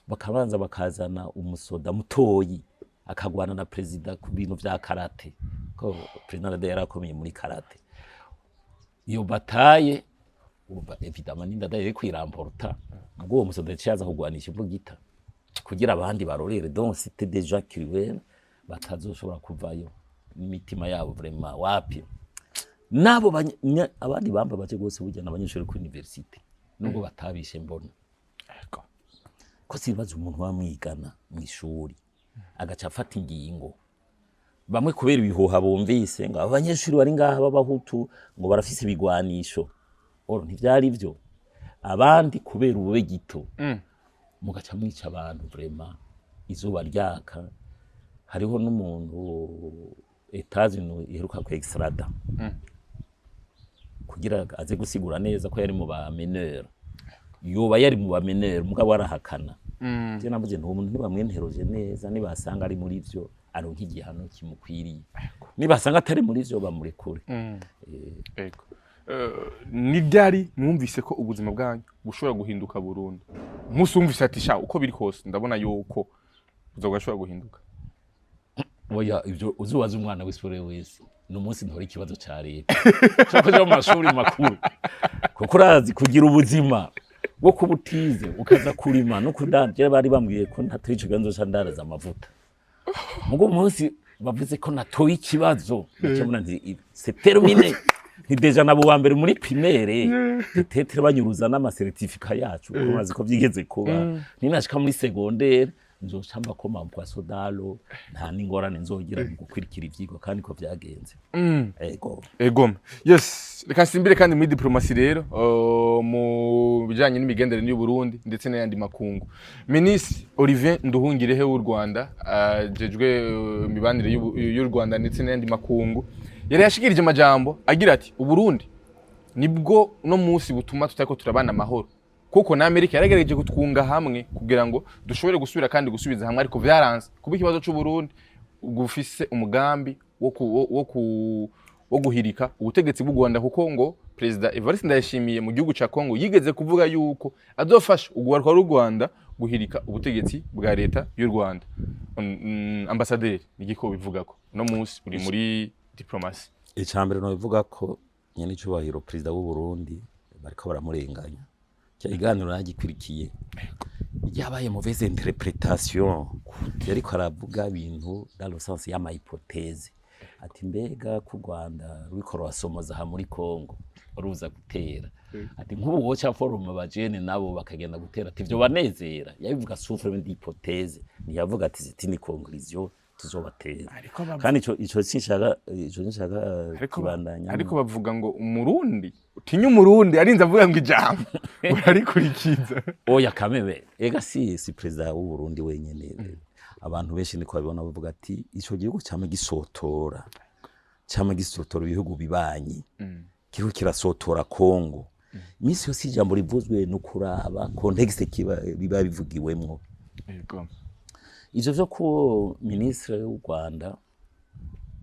bakabanza bakazana umusoda mutoyi akagwana na president ku bintu vya karate, ko president yarakomeye muri karate. Iyo bataye évidemment ninda daye kwiramporta, ubwo uwo musoda cyaza kugwanisha imbugita kugira abandi barorere, donc c'était déjà cruel batazoshobora kuvayo n'imitima yabo vraiment wapi. Nabo abandi bamba baje gose bujya n'abanyeshuri ku university nubwo batabishe mbona ko sibaza umuntu wamwigana mu ishuri agaca afata ingingo, bamwe kubera ibihuha bumvise ngo abanyeshuri bari ngaha b'abahutu ngo barafise ibigwanisho, oro ntivyari byo, abandi kubera ubube gito mugaca mwica abantu vraiment izuba ryaka. Hariho n'umuntu Etats-Unis iheruka ku extrada kugira aze gusigura neza ko yari mu ba mineur, yoba yari mu ba mineur mugabo arahakana. Je navuze nti umuntu ntibamwenteroje neza, nibasanga ari muri byo aronka igihano kimukwiriye, nibasanga atari muri byo bamurekure. Ego ni ryari mwumvise ko ubuzima bwanyu bushobora guhinduka burundu? Musumvise ati sha uko biri kose ndabona yuko uzogashobora guhinduka? Oya, ibyo uzubaza umwana w'isore wese n'umunsi ntori ikibazo ca leta cyo kuja mu mashuri makuru, kuko urazi kugira ubuzima bwo kubutize ukaza kurima no kudanje. Bari bambwiye ko ntatwice ganzo candaraza amavuta, mugo umunsi bavuze ko natoye ikibazo cyamuna nti c'est terminé. Ni deja nabo wa mbere muri primaire tetere banyuruza n'amasertifika yacu, urazi ko byigeze kuba. Ninashika muri secondaire nzochamba ko mampo sodalo nta ningorane nzogira gukwirikira ivyigwa kandi ko vyagenze. Ego yes, reka simbire kandi muri diplomasi rero mu bijanye n'imigendere y'u Burundi ndetse n'ayandi makungu. Ministre Olivier Nduhungirehe w'u Rwanda jejwe imibanire y'u Rwanda ndetse n'ayandi makungu yari yashikirije amajambo agira ati Uburundi nibwo no munsi butuma tutako turabana amahoro, kuko na Amerika yaragerageje kutwunga hamwe kugira ngo dushobore gusubira kandi gusubiza hamwe, ariko vyaranze kuba ikibazo cy'u Burundi gufise umugambi wo guhirika ubutegetsi bw'u Rwanda, kuko ngo President Evariste Ndayishimiye mu gihugu ca Kongo yigeze kuvuga yuko azofasha uguharuka rw'u Rwanda guhirika ubutegetsi bwa leta y'u Rwanda. Ambassadeur nigiko bivugako no munsi uri muri diplomasi. Icambere no bivuga ko nyene cyubahiro President w'u Burundi bariko baramurenganya. Ikiganiro nagikurikiye yabaye mauvaise interprétation, yariko aravuga ibintu dans le sens ya ma hypothèse ati mbega ku Rwanda ruriko rwasomoza ha muri Kongo ruza gutera, ati nk'ubu woca forum abajene nabo bakagenda gutera ati byo banezera. Yabivuga souffre d'hypothèse, ntiyavuga ati ziti ni conclusion tuzobatera. Kandi ico sinshaka kibandanya, ariko bavuga ngo umurundi utinya umurundi arinze avuga ngo ijambo urarikurikiza. Oya kamebe ega si president w'u Burundi wenyene, abantu benshi niko babibona bavuga ati ico gihugu cyama gisotora ibihugu bibanyi, kiho kirasotora Kongo. Imisi yose ijambo rivuzwe no kuraba context biba bivugiwemwo. Ivyo vyo ko ministre w'u Rwanda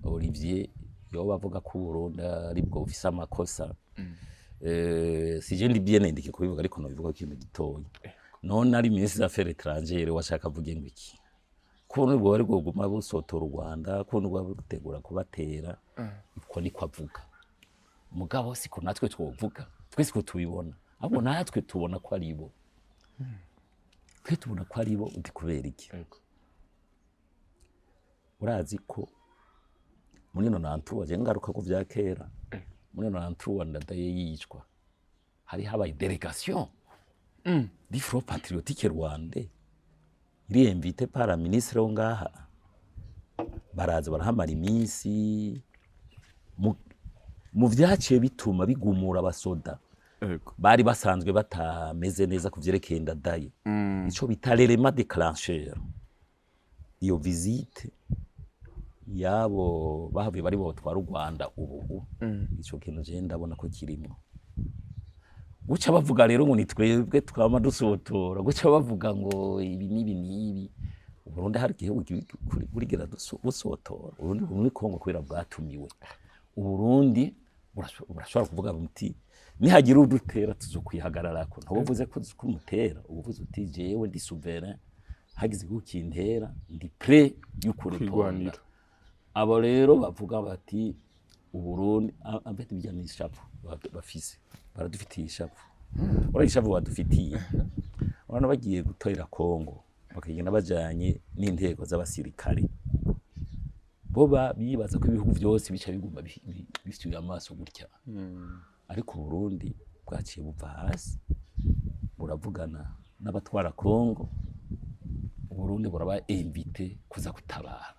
Olivier yoba avuga ko Burundi ari bwo ufise amakosa, sije ndi bien ndike kubivuga, ariko no bivuga ikintu gitoyi. None ari ministre d'affaires étrangères washaka avuge ngo iki? Kubona ubwo bari guma busotora u Rwanda, kubona ubwo butegura kubatera, uko niko avuga. Mugabo siko natwe twovuga, twese ko tubibona, abo natwe tubona ko ari bo. Twe tubona ko ari bo uti kubera iki? Urazi ko muri no nantu waje ngaruka ku vya kera, muri no nantu Ndadaye yicwa hari habaye delegation du Front Patriotique Rwandais iri invité par la ministre wo ngaha, baraza barahamara iminsi mu vyaciye bituma bigumura abasoda bari basanzwe batameze neza kuvyerekeye ndadaye ico bita l'élément déclencheur iyo visite yabo bahavuye bari botwara u Rwanda ubu ico kintu je ndabona ko kirimo guca bavuga rero ngo nitwebwe twama dusotora guca bavuga ngo ibi nibi Burundi hari igihugu burigera dusotora Burundi muri Kongo kubera bwatumiwe Burundi burashobora kuvuga muti nihagira udutera tuzokwihagararako ntabuvuze ko kumutera ubuvuze uti jewe ndi souverain hagize gukintera ndi prêt y'ukurwanira abo rero bavuga bati Uburundi ambete bijyana ishavu bafise baradufitiye ishavu ishavu badufitiye urana bagiye gutorera Kongo bakagenda bajanye n'intego z'abasirikare boba bibaza ko ibihugu byose bica biguma bifitiye amaso gutya ariko Burundi bwaciye buva hasi buravugana n'abatwara Kongo Burundi buraba invité kuza gutabara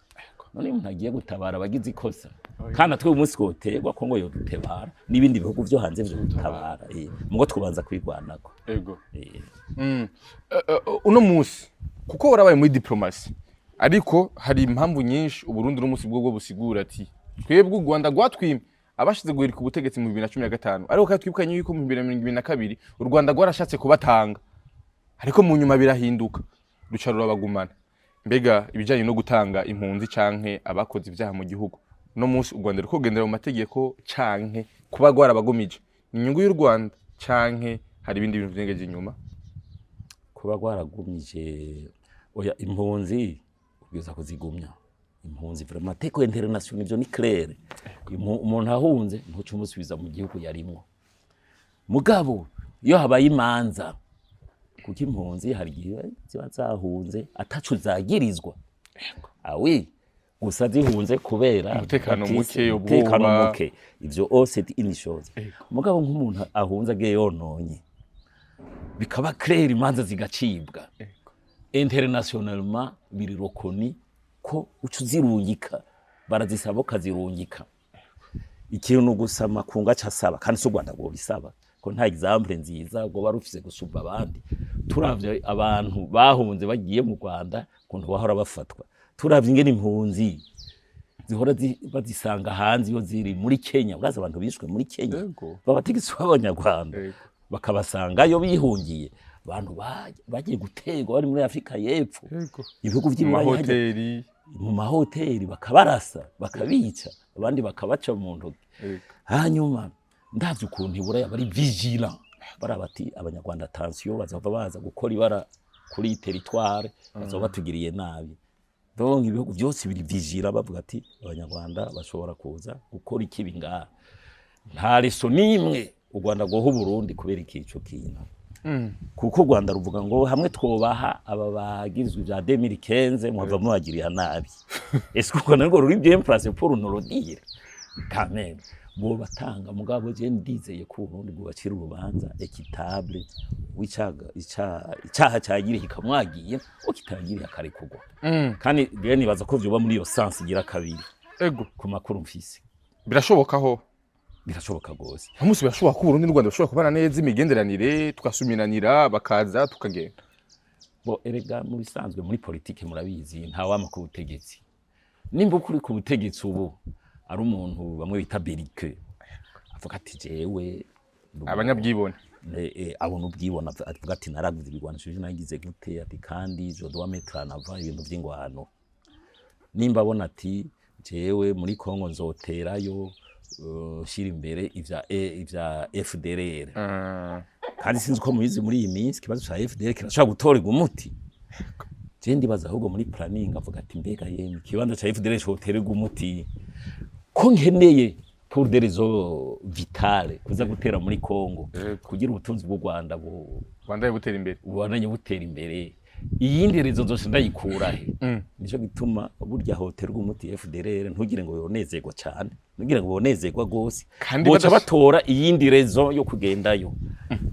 none umuntu agiye gutabara abagize ikosa kandi atwe umunsi wotegwa Kongo yo dutebara n'ibindi bihugu byo hanze byo gutabara mugo tubanza kwigwanako ego uno munsi kuko warabaye muri diplomasi ariko hari impamvu nyinshi Uburundi n'umunsi bwo busigura ati twebwe u Rwanda gwatwime abashize guhirika ubutegetsi mu 2015 ariko katwibukanye yuko mu 2022 u Rwanda gwarashatse kubatanga ariko mu nyuma birahinduka rucarura bagumana mbega ibijanye no gutanga impunzi canke abakoze ibyaha mu gihugu no munsi u Rwanda riko gendera mu mategeko canke kuba gwarabagumije inyungu y'u Rwanda canke hari ibindi bintu vyengeje inyuma kuba gwaragumije oya impunzi ubwiza kuzigumya impunzi vraiment teko international ivyo ni clair umuntu ahunze ntuco umusubiza mu gihugu yarimwo mugabo iyo habaye imanza kuko impunzi hari gihe ziba zahunze atacu zagirizwa awi gusa zihunze kubera umutekano muke ivyo ose inishoze mugabo nk'umuntu ahunze agiye yononye bikaba clair imanza zigacibwa internationalement biri rokoni ko ucuzirungika barazisaba kazirungika ikintu gusama kunga cyasaba kandi so Rwanda go bisaba ko nta example nziza go barufise gusubba abandi turavye abantu bahunze bagiye mu Rwanda kuntu bahora bafatwa turavye ingene impunzi zihora bazisanga hanze iyo ziri muri Kenya uraza abantu bishwe muri Kenya babategetse b'abanyarwanda bakabasanga yo bihungiye abantu bagiye gutegwa bari muri Afrika y'Epfo ibihugu by'imahoteli mu mahoteli bakabarasa bakabica abandi bakabaca mu ntoki hanyuma ndavye ukuntu ibura bari vigilant barabati abanyarwanda attention bazava baza gukora ibara kuri territoire bazova batugiriye nabi donc ibihugu byose biri vigilant bavuga ati abanyarwanda bashobora kuza gukora ikibi ngaha nta leso nimwe u Rwanda goho Burundi kubera ikico kintu kuko Rwanda ruvuga ngo hamwe twobaha aba bagirizwe bya 2015 mwava mwagiriye nabi ese kuko narwo ruri bien place pour nous dire quand bo batanga mugabo je ndizeye ko Burundi bwubakira urubanza equitable icyaha cyagiriye kamwagiye ukitagiriye akari kugwa kandi rero nibaza ko vyoba muri iyo sense igira kabiri ego ku makuru mfise birashobokaho birashoboka gose umunsi birashoboka ko Burundi n'u Rwanda bashobora kubana neza imigenderanire tukasuminanira bakaza tukagenda bo erega muri sanzwe muri politique murabizi nta wama ku butegetsi nimba ukuri ku butegetsi ubu ari umuntu bamwe bita Berike avuga ati jewe abanyabyibone abona ubwibona avuga ati naraguze ibigwanisho nagize gute ati kandi je dois mettre en avant ibintu by'ingwano nimba abona ati jewe muri Kongo nzoterayo shira imbere ivya FDLR kandi sinzi ko muyizi muri iyi minsi kibazo cha FDLR kirashaka gutorega umuti je ndibaza ahubwo muri planning avuga ati mbega yemwe kibanza cha FDLR cyo terega umuti ko nkeneye pour des raisons vitales kuza gutera muri Kongo kugira ubutunzi bw'u Rwanda Rwanda butera imbere ubandanye butera imbere iyindi rezo zose ndayikurahe nico gituma burya hoterwa umuti FDLR ntugire ngo yonezerwa cyane ntugire ngo yonezerwa gose boca batora iyindi rezo yo kugendayo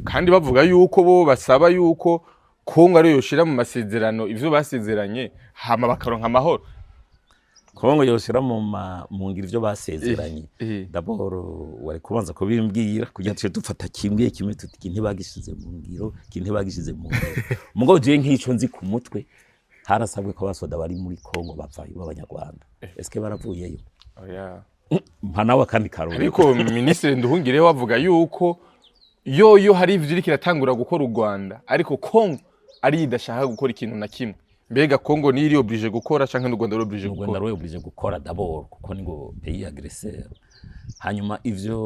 kandi bavuga yuko bo basaba yuko Kongo ari yoshira mu masezerano ivyo basezeranye hama bakaronka amahoro Kongo yoshira mu ngiro ivyo basezeranye d'abord wari kubanza ko bimbwira kugira tuje dufata kimwe tuti ntibagishize mu ngiro ntibagishize mu ngiro mugo je nk'ico nzi ku mutwe harasabwe ko abasoda bari muri Kongo bavayo b'abanyarwanda eske baravuyeyo oya mpa nawe kandi karori ariko ministre Nduhungirehe wavuga yuko yoyo hari ivyo iriko iratangura gukora u Rwanda ariko Kongo ari idashaka gukora ikintu na kimwe mbega Kongo ni iri oblige gukora canke n'u Rwanda rwo oblige gukora? U Rwanda rwo oblige gukora d'abord kuko ni ngo pays agresseur. Hanyuma ivyo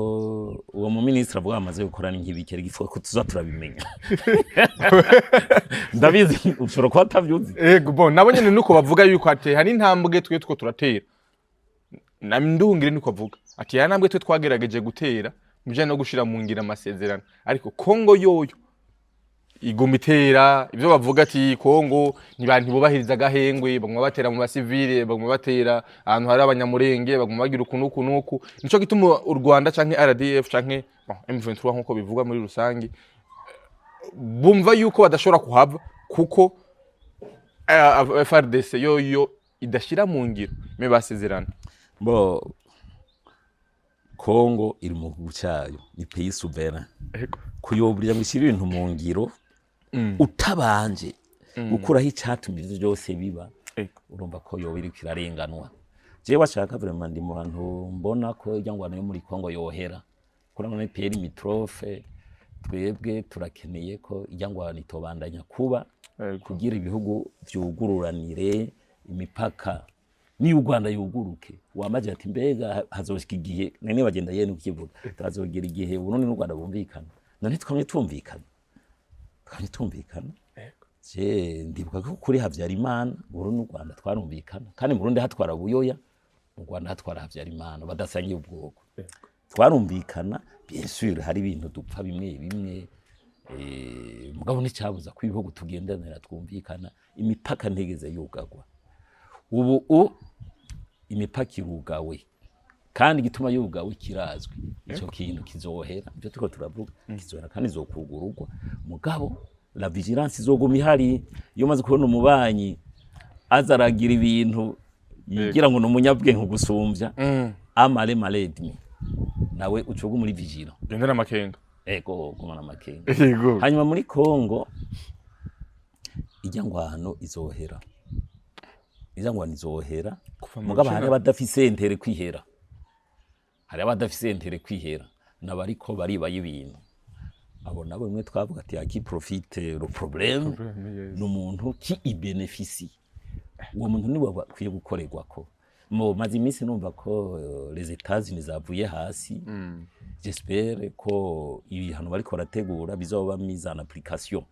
uwo mu ministre avuga amaze gukora n'ingibikere gifo ko tuza turabimenya. Ndabizi ushobora kuba atavyuzi. Ego bon nabo nyene nuko bavuga yuko ate hari intambwe twe two turatera. Na Nduhungire niko avuga. Ati ya ntambwe twe twagerageje gutera muje no gushira mu ngira amasezerano ariko Kongo yoyo iguma itera ivyo bavuga ati Kongo ntibantu bubahiriza gahengwe baguma batera mu basivile baguma batera ahantu hari abanyamurenge baguma bagira ukunuku nuku nico gituma u Rwanda canke RDF canke M23 nkuko bivuga muri rusangi bumva yuko badashobora kuhava kuko FRDC yoyo idashira mu ngiro me basezerana bo Kongo iri mu bucayo ni pays souverain kuyoburira gushyira ibintu mu ngiro utabanje gukuraho icyatumye ivyo byose biba urumva ko yoba iri kirarenganwa je washaka vraiment ndi mu bantu mbona ko ijyangwana yo muri Kongo yohera kurangwa n'PR mitrofe twebwe turakeneye ko ijyangwana itobandanya kuba kugira ibihugu vyugururanire imipaka ni u Rwanda yuguruke wamaje ati mbega hazoshika igihe nene bagenda yene ukivuga tazogera igihe Burundi n'u Rwanda bumvikana none twamye tumvikana je ndibuka ko kuri Havyarimana Burundi n'u Rwanda twarumvikana kandi Burundi hatwara Buyoya mu Rwanda hatwara Havyarimana badasangiye ubwoko twarumvikana bien sûr hari ibintu dupfa bimwe mugabo n'icyabuza ko ibihugu tugendanira twumvikana imipaka ntegeze yugagwa ubu imipaka irugawe kandi gituma yugawe kirazwi ico kintu kizohera ibyo tuko turavuga kizohera kandi zokugururwa mugabo la vigilance izoguma ihari iyo maze kubona umubanyi azaragira ibintu yigira ngo n'umunyabwenge gusumvya amale maledmi nawe ucoga muri vigilance gendera makenga ego gumana makenga hanyuma muri Kongo ijyangwano izohera izangwana izohera mugabo hari abadafise entere kwihera nabariko bariba y'ibintu abo nabo bimwe twavuga ati aki profite le problème n'umuntu ki ibénéficie uwo muntu ni bakwiye gukorerwa ko mo mazi iminsi numva ko les États-Unis zavuye hasi j'espère ko ibihano bariko barategura bizoba mise en application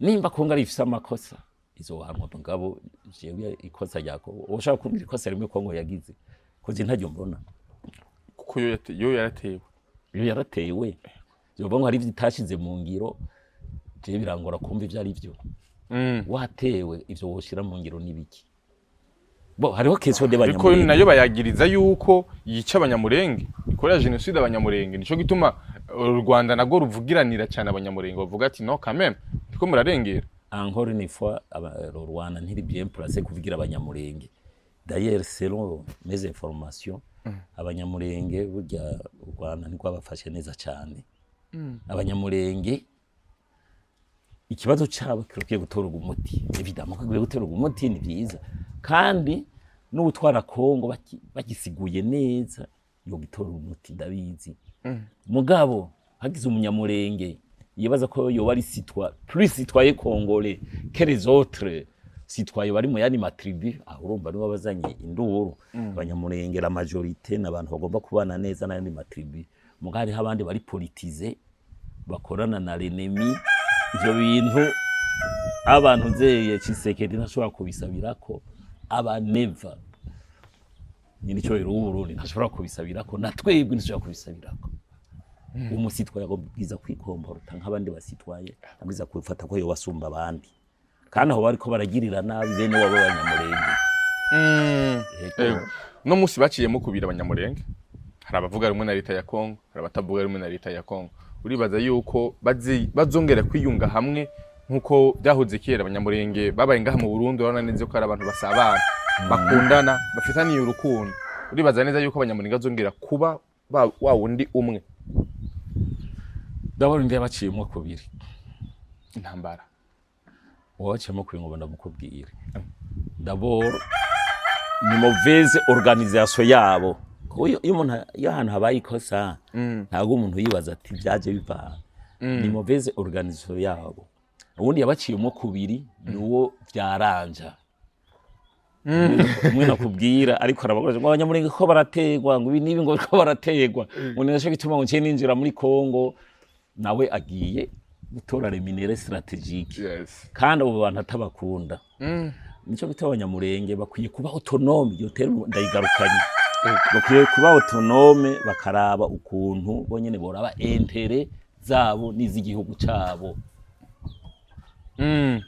nimba Kongo ari ifise amakosa izohanwa mugabo jewe ikosa yako ushaka kumira ikosa rimwe Kongo yagize kuzi ntajyo mbona kuko yo yaratewe yoba ngo hari vitashize mu ngiro je birangora kumva ivyo ari byo watewe ivyo woshira mu ngiro nibiki bo hariho keso de banyamurenge ariko nayo bayagiriza yuko yica abanyamurenge ikorera genocide abanyamurenge nico gituma u Rwanda nago ruvugiranira cyane abanyamurenge bavuga ati no quand même ndiko murarengera encore une fois le Rwanda ntiri bien placé kuvugira abanyamurenge d'ailleurs selon mes informations abanyamurenge burya u Rwanda niko abafashe neza cyane abanyamurenge ikibazo cyabo kirokiye gutorwa umuti evidemment ko gutorwa umuti ni byiza kandi n'ubutwara Kongo bagisiguye neza yo gitorwa umuti ndabizi mugabo hagize umunyamurenge yibaza ko yo bari plus citoyen congolais que les autres citoyens bari mu yani matribu urumva nibo bazanye induru abanyamurenge la majorité n'abantu bagomba kubana neza n'ayandi matribu mugari habandi bari politize bakorana na l'ennemi ivyo bintu abantu nzeye Tshisekedi ntashobora kubisabirako abaneva nico rero Burundi ntashobora kubisabirako natwebwe ntashobora kubisabirako umusitwa yagombiza kwikombora nk'abandi basitwaye abiza kufata ko yo basumba abandi kandi aho bariko baragirira nabi bene wabo abanyamurenge no musi baciyemo kubira abanyamurenge hari abavuga rumwe na leta ya Kongo hari abatavuga rumwe na leta ya Kongo uribaza yuko bazongera kwiyunga hamwe nkuko byahoze kera abanyamurenge babaye ngaha mu Burundi urabona neza ko ari abantu basabana bakundana bafitaniye urukundo uribaza neza yuko abanyamuringa azongera kuba wa wundi umwe ndabona ndi abaciyemo kubiri intambara waciyemo kuri ngo ndamukubwire d'abord ni mauvaise organisation yabo iyo umuntu yahantu habaye ikosa ntago umuntu yibaza ati byaje biva ni mauvaise organisation yabo ubundi yabaciyemo kubiri nuwo byaranja umwe nakubwira ariko arabakoze ngo abanyamuringa ko barategwa ngo ibi nibi ngo ko barategwa ngo ninasho gituma ngo ninjira muri Kongo nawe agiye gutora reminere strategique kandi abo bantu atabakunda nico gitwa abanyamurenge bakwiye kuba autonome yo terme ndayigarukanye bakwiye kuba autonome bakaraba ukuntu bonyene boraba intérêt zabo n'izigihugu cabo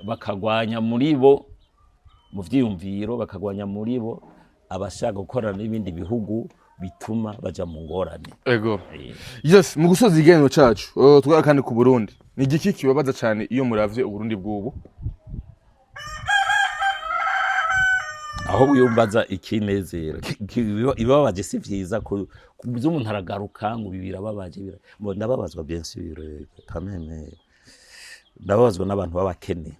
bakagwanya muri bo mu vyiyumviro bakagwanya muri bo abashaka gukorana n'ibindi bihugu bituma baja mu ngorane. Ego. Yes, mu gusoza igenero cacu tugakane ku Burundi. Ni igiki kibabaza cyane iyo muravye Uburundi bw'ubu? Aho buyumbaza ikinezera. Ibabaje si vyiza ko byo umuntu aragaruka ngo bibira babaje ndababazwa bien sûr quand même. Ndababazwa n'abantu babakene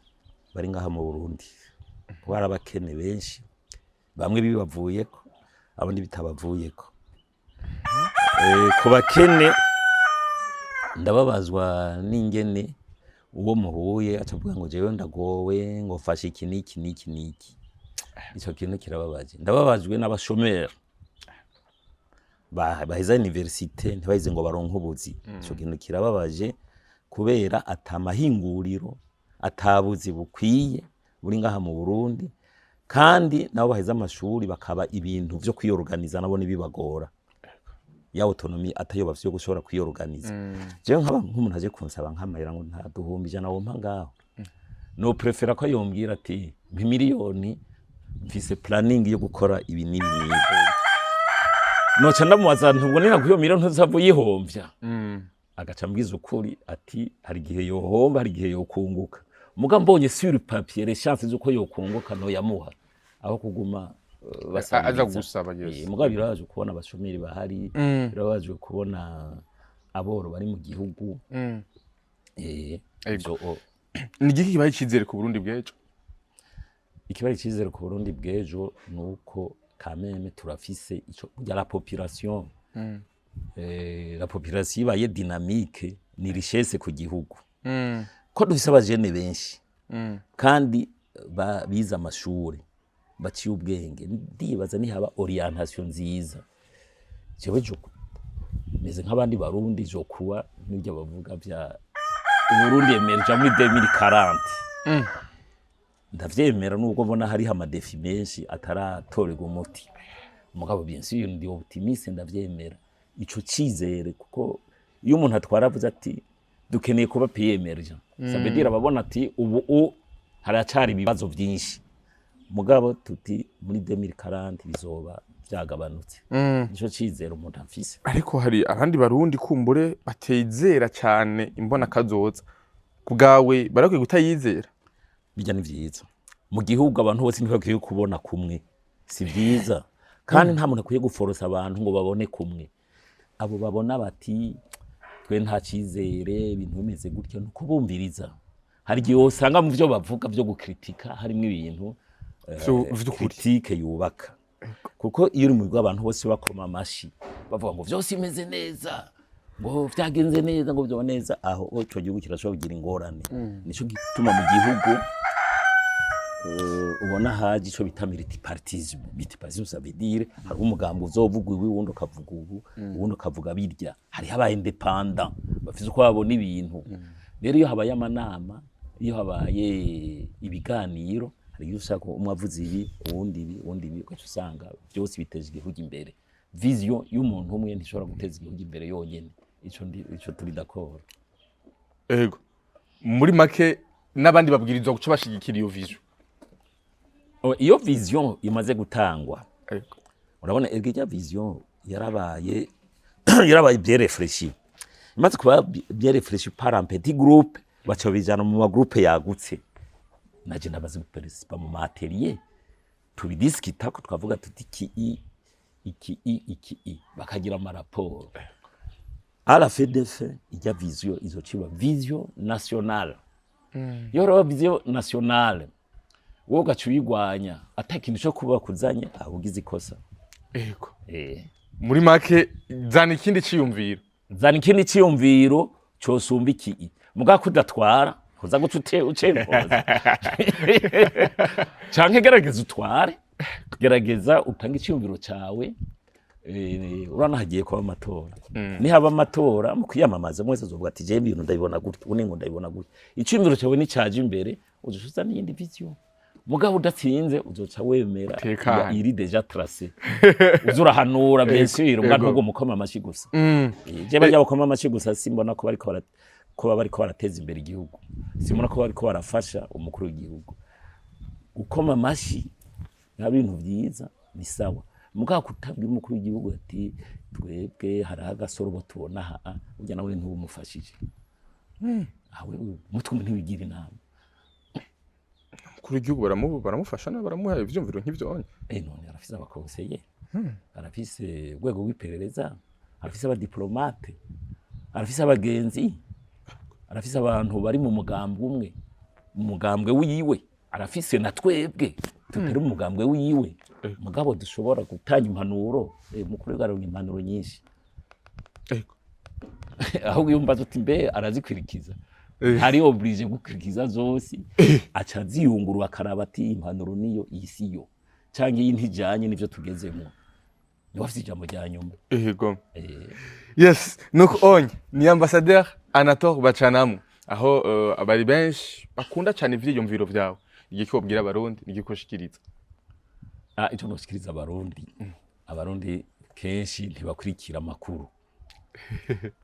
bari ngaha mu Burundi. Barabakene benshi. Bamwe bibavuyeko abandi bitabavuyeko. Ku bakene ndababazwa n'ingene uwo muhuye atavuga ngo jewe ndagowe ngo fashe iki niki. Ico kintu kirababaje. Ndababajwe n'abashomeri. Baheza universite ntibayize ngo baronke ubuzi. Ico kintu kirababaje kubera atamahinguriro atabuzi bukwiye buri ngaha mu Burundi. Kandi nabo baheza amashuri bakaba ibintu vyo kwiyorganiza nabo nibibagora ya autonomy atayo bavyo gushobora kwiyorganiza je nkaba nk'umuntu aje kunsaba nkamayira ngo ntaduhumbije nawo mpangaho no prefera ko yombwira ati miliyoni mfise planning yo gukora ibi nibi no cyanda muwaza ntubwo nina kuyo miliyoni ntuzavuyihomvya agaca mbwiza ukuri ati hari gihe yohomba hari gihe yokunguka muga mbonye sur papier les chances zuko yokunguka no yamuha aho kuguma aza gusaba yes muga biraje kubona abashomeri bahari biraje kubona aboro bari mu gihugu ni giki kibaye cizere ku Burundi bwejo ikibaye cizere ku Burundi bwejo nuko kameme turafise ico ya la population la population ibaye dynamique ni richesse ku gihugu ko dufise abajene benshi kandi biza amashuri baciye ubwenge ndibaza ni haba orientation nziza jewe meze nk'abandi barundi jo kuwa n'ibyo bavuga bya Burundi emerja muri 2040 ndavyemera nubwo mbona hari amadefi menshi ataratorerwa umuti mugabo bien sûr ndi optimiste ndavyemera ico cizere kuko iyo umuntu atwara avuze ati dukeneye kuba PMRja sabedira babona ati ubu haracari ibibazo byinshi mugabo tuti muri 2040 bizoba byagabanutse nico cizera umuntu afise ariko hari abandi barundi kumbure batezera cyane imbona kazoza kubgawe barakwiye gutayizera bijya ni vyiza mu gihugu abantu bose ntibakwiye kubona kumwe si vyiza kandi nta muntu akwiye guforosa abantu ngo babone kumwe abo babona bati twe nta cizere ibintu bimeze gutyo nuko bumviriza hari gihe usanga mu byo bavuga byo gukritika harimo ibintu critique yubaka kuko iyo uri mu rwego abantu bose bakoma amashi bavuga ngo vyose imeze neza ngo vyagenze neza ngo byo neza aho ico gihugu kirashobora kugira ingorane nico gituma mu gihugu ubona haje ico bita multipartisme ça veut dire hari umugambi uzovuga iwi wundi ukavuga ubu wundi ukavuga birya hari haba independent bafise uko babona ibintu rero iyo habaye amanama iyo habaye ibiganiro hari yushaka umwavuzi ibi uwundi ugaca usanga byose biteje igihugu imbere vision y'umuntu umwe ntishobora guteza igihugu imbere yonyene ico turi d'accord ego muri make n'abandi babwirizwa guca bashigikira iyo vision iyo vision imaze gutangwa urabona ergeja vision yarabaye bien réfléchi imaze kuba bien réfléchi par un petit groupe baco bijana mu ma groupe yagutse naje ndabaze guperesipa mu atelier tubidiskita ko twavuga tuti iki bakagira amaraporo à la fin des faits ijya vision izociba vision nationale yoro vision nationale wowe gacuyigwanya atakintu cyo kuba kuzanye abugize ikosa ego muri make zana ikindi ciyumviro cyosumba iki muga kudatwara kuza gutute ucempoza canke gerageza utware gerageza utange iciyumviro cawe urana hagiye kwa amatora ni haba amatora mu kwiyamamaza mwese uzovuga ati je ibintu ndabibona gutya uningo ndabibona gutya iciyumviro cawe ni caje imbere uzoshuza n'indi vision mugabo udatsinze uzoca wemera iri deja tracé uzurahanura bensiro mwana ubwo mukoma amashi gusa je bajya bakoma amashi gusa simbona ko bariko barateza imbere igihugu simbona ko bariko barafasha umukuru w'igihugu ukoma amashi na bintu byiza ni sawa mugabo kutabwira umukuru w'igihugu ati twebwe hari agasorobo tubona ha ujya nawe ntubumufashije awe mutwe ntibigira inama kuri igihugu baramufasha na baramuha ivyumviro nk'ivyo none arafise abakonseye arafise urwego rw'iperereza arafise abadiplomate arafise abagenzi arafise abantu bari mu mugambwe umwe mu mugambwe wiwe arafise na twebwe tutari mu mugambwe wiwe mugabo dushobora gutanga impanuro mukuru w'agaronka impanuro nyinshi aho yumva uti mbe arazikwirikiza hari oblige gukurikiza zose aca ziyunguru akaraba ati impanuro niyo isiyo canke y'intijanye nivyo tugezemo ni wafite ijambo rya nyuma ego yes nuko onye ni ambassadeur Anatole BACANAMWO aho abari benshi bakunda cyane ivyiyumviro vyawe igiko bwira abarundi igikoshikiriza icyo noshikiriza abarundi kenshi ntibakurikira amakuru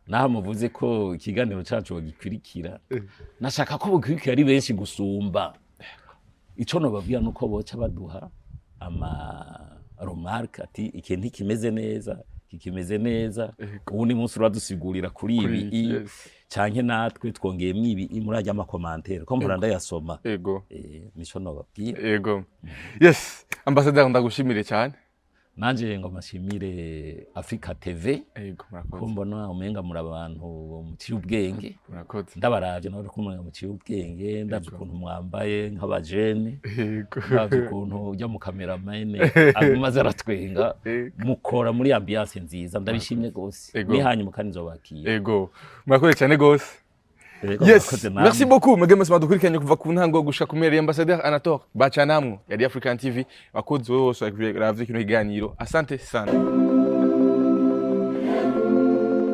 naho muvuze ko ikiganiro cyacu gikwirikira nashaka ko bukwirikira ari benshi gusumba ico no babwira nuko boca baduha remarque ati ikintu kimeze neza kikimeze neza ubundi munsi uradusigurira kuri ibi canke natwe twongeyemo ibi muri ajya amakomantere ko muranda yasoma nico no babwira yes ambassadeur ndagushimire cyane nanje ngo mashimire Africa TV ko mbona umenga muri abantu muciye ubwenge ndabaravye nawe ko muciye ubwenge ndavye ukuntu mwambaye nk'abajene ndavye ukuntu ujya mu cameraman agumaze aratwenga mukora muri ambiance nziza ndabishimye gose ni hanyuma kandi nzobakiye murakoze cyane gose yes merci beaucoup mwebwe mwese mwadukurikiranye kuva ku ntango gushika ku mere ambassadeur Anatole BACANAMWO yari African TV bakozi bose baravye kino kiganiro asante sana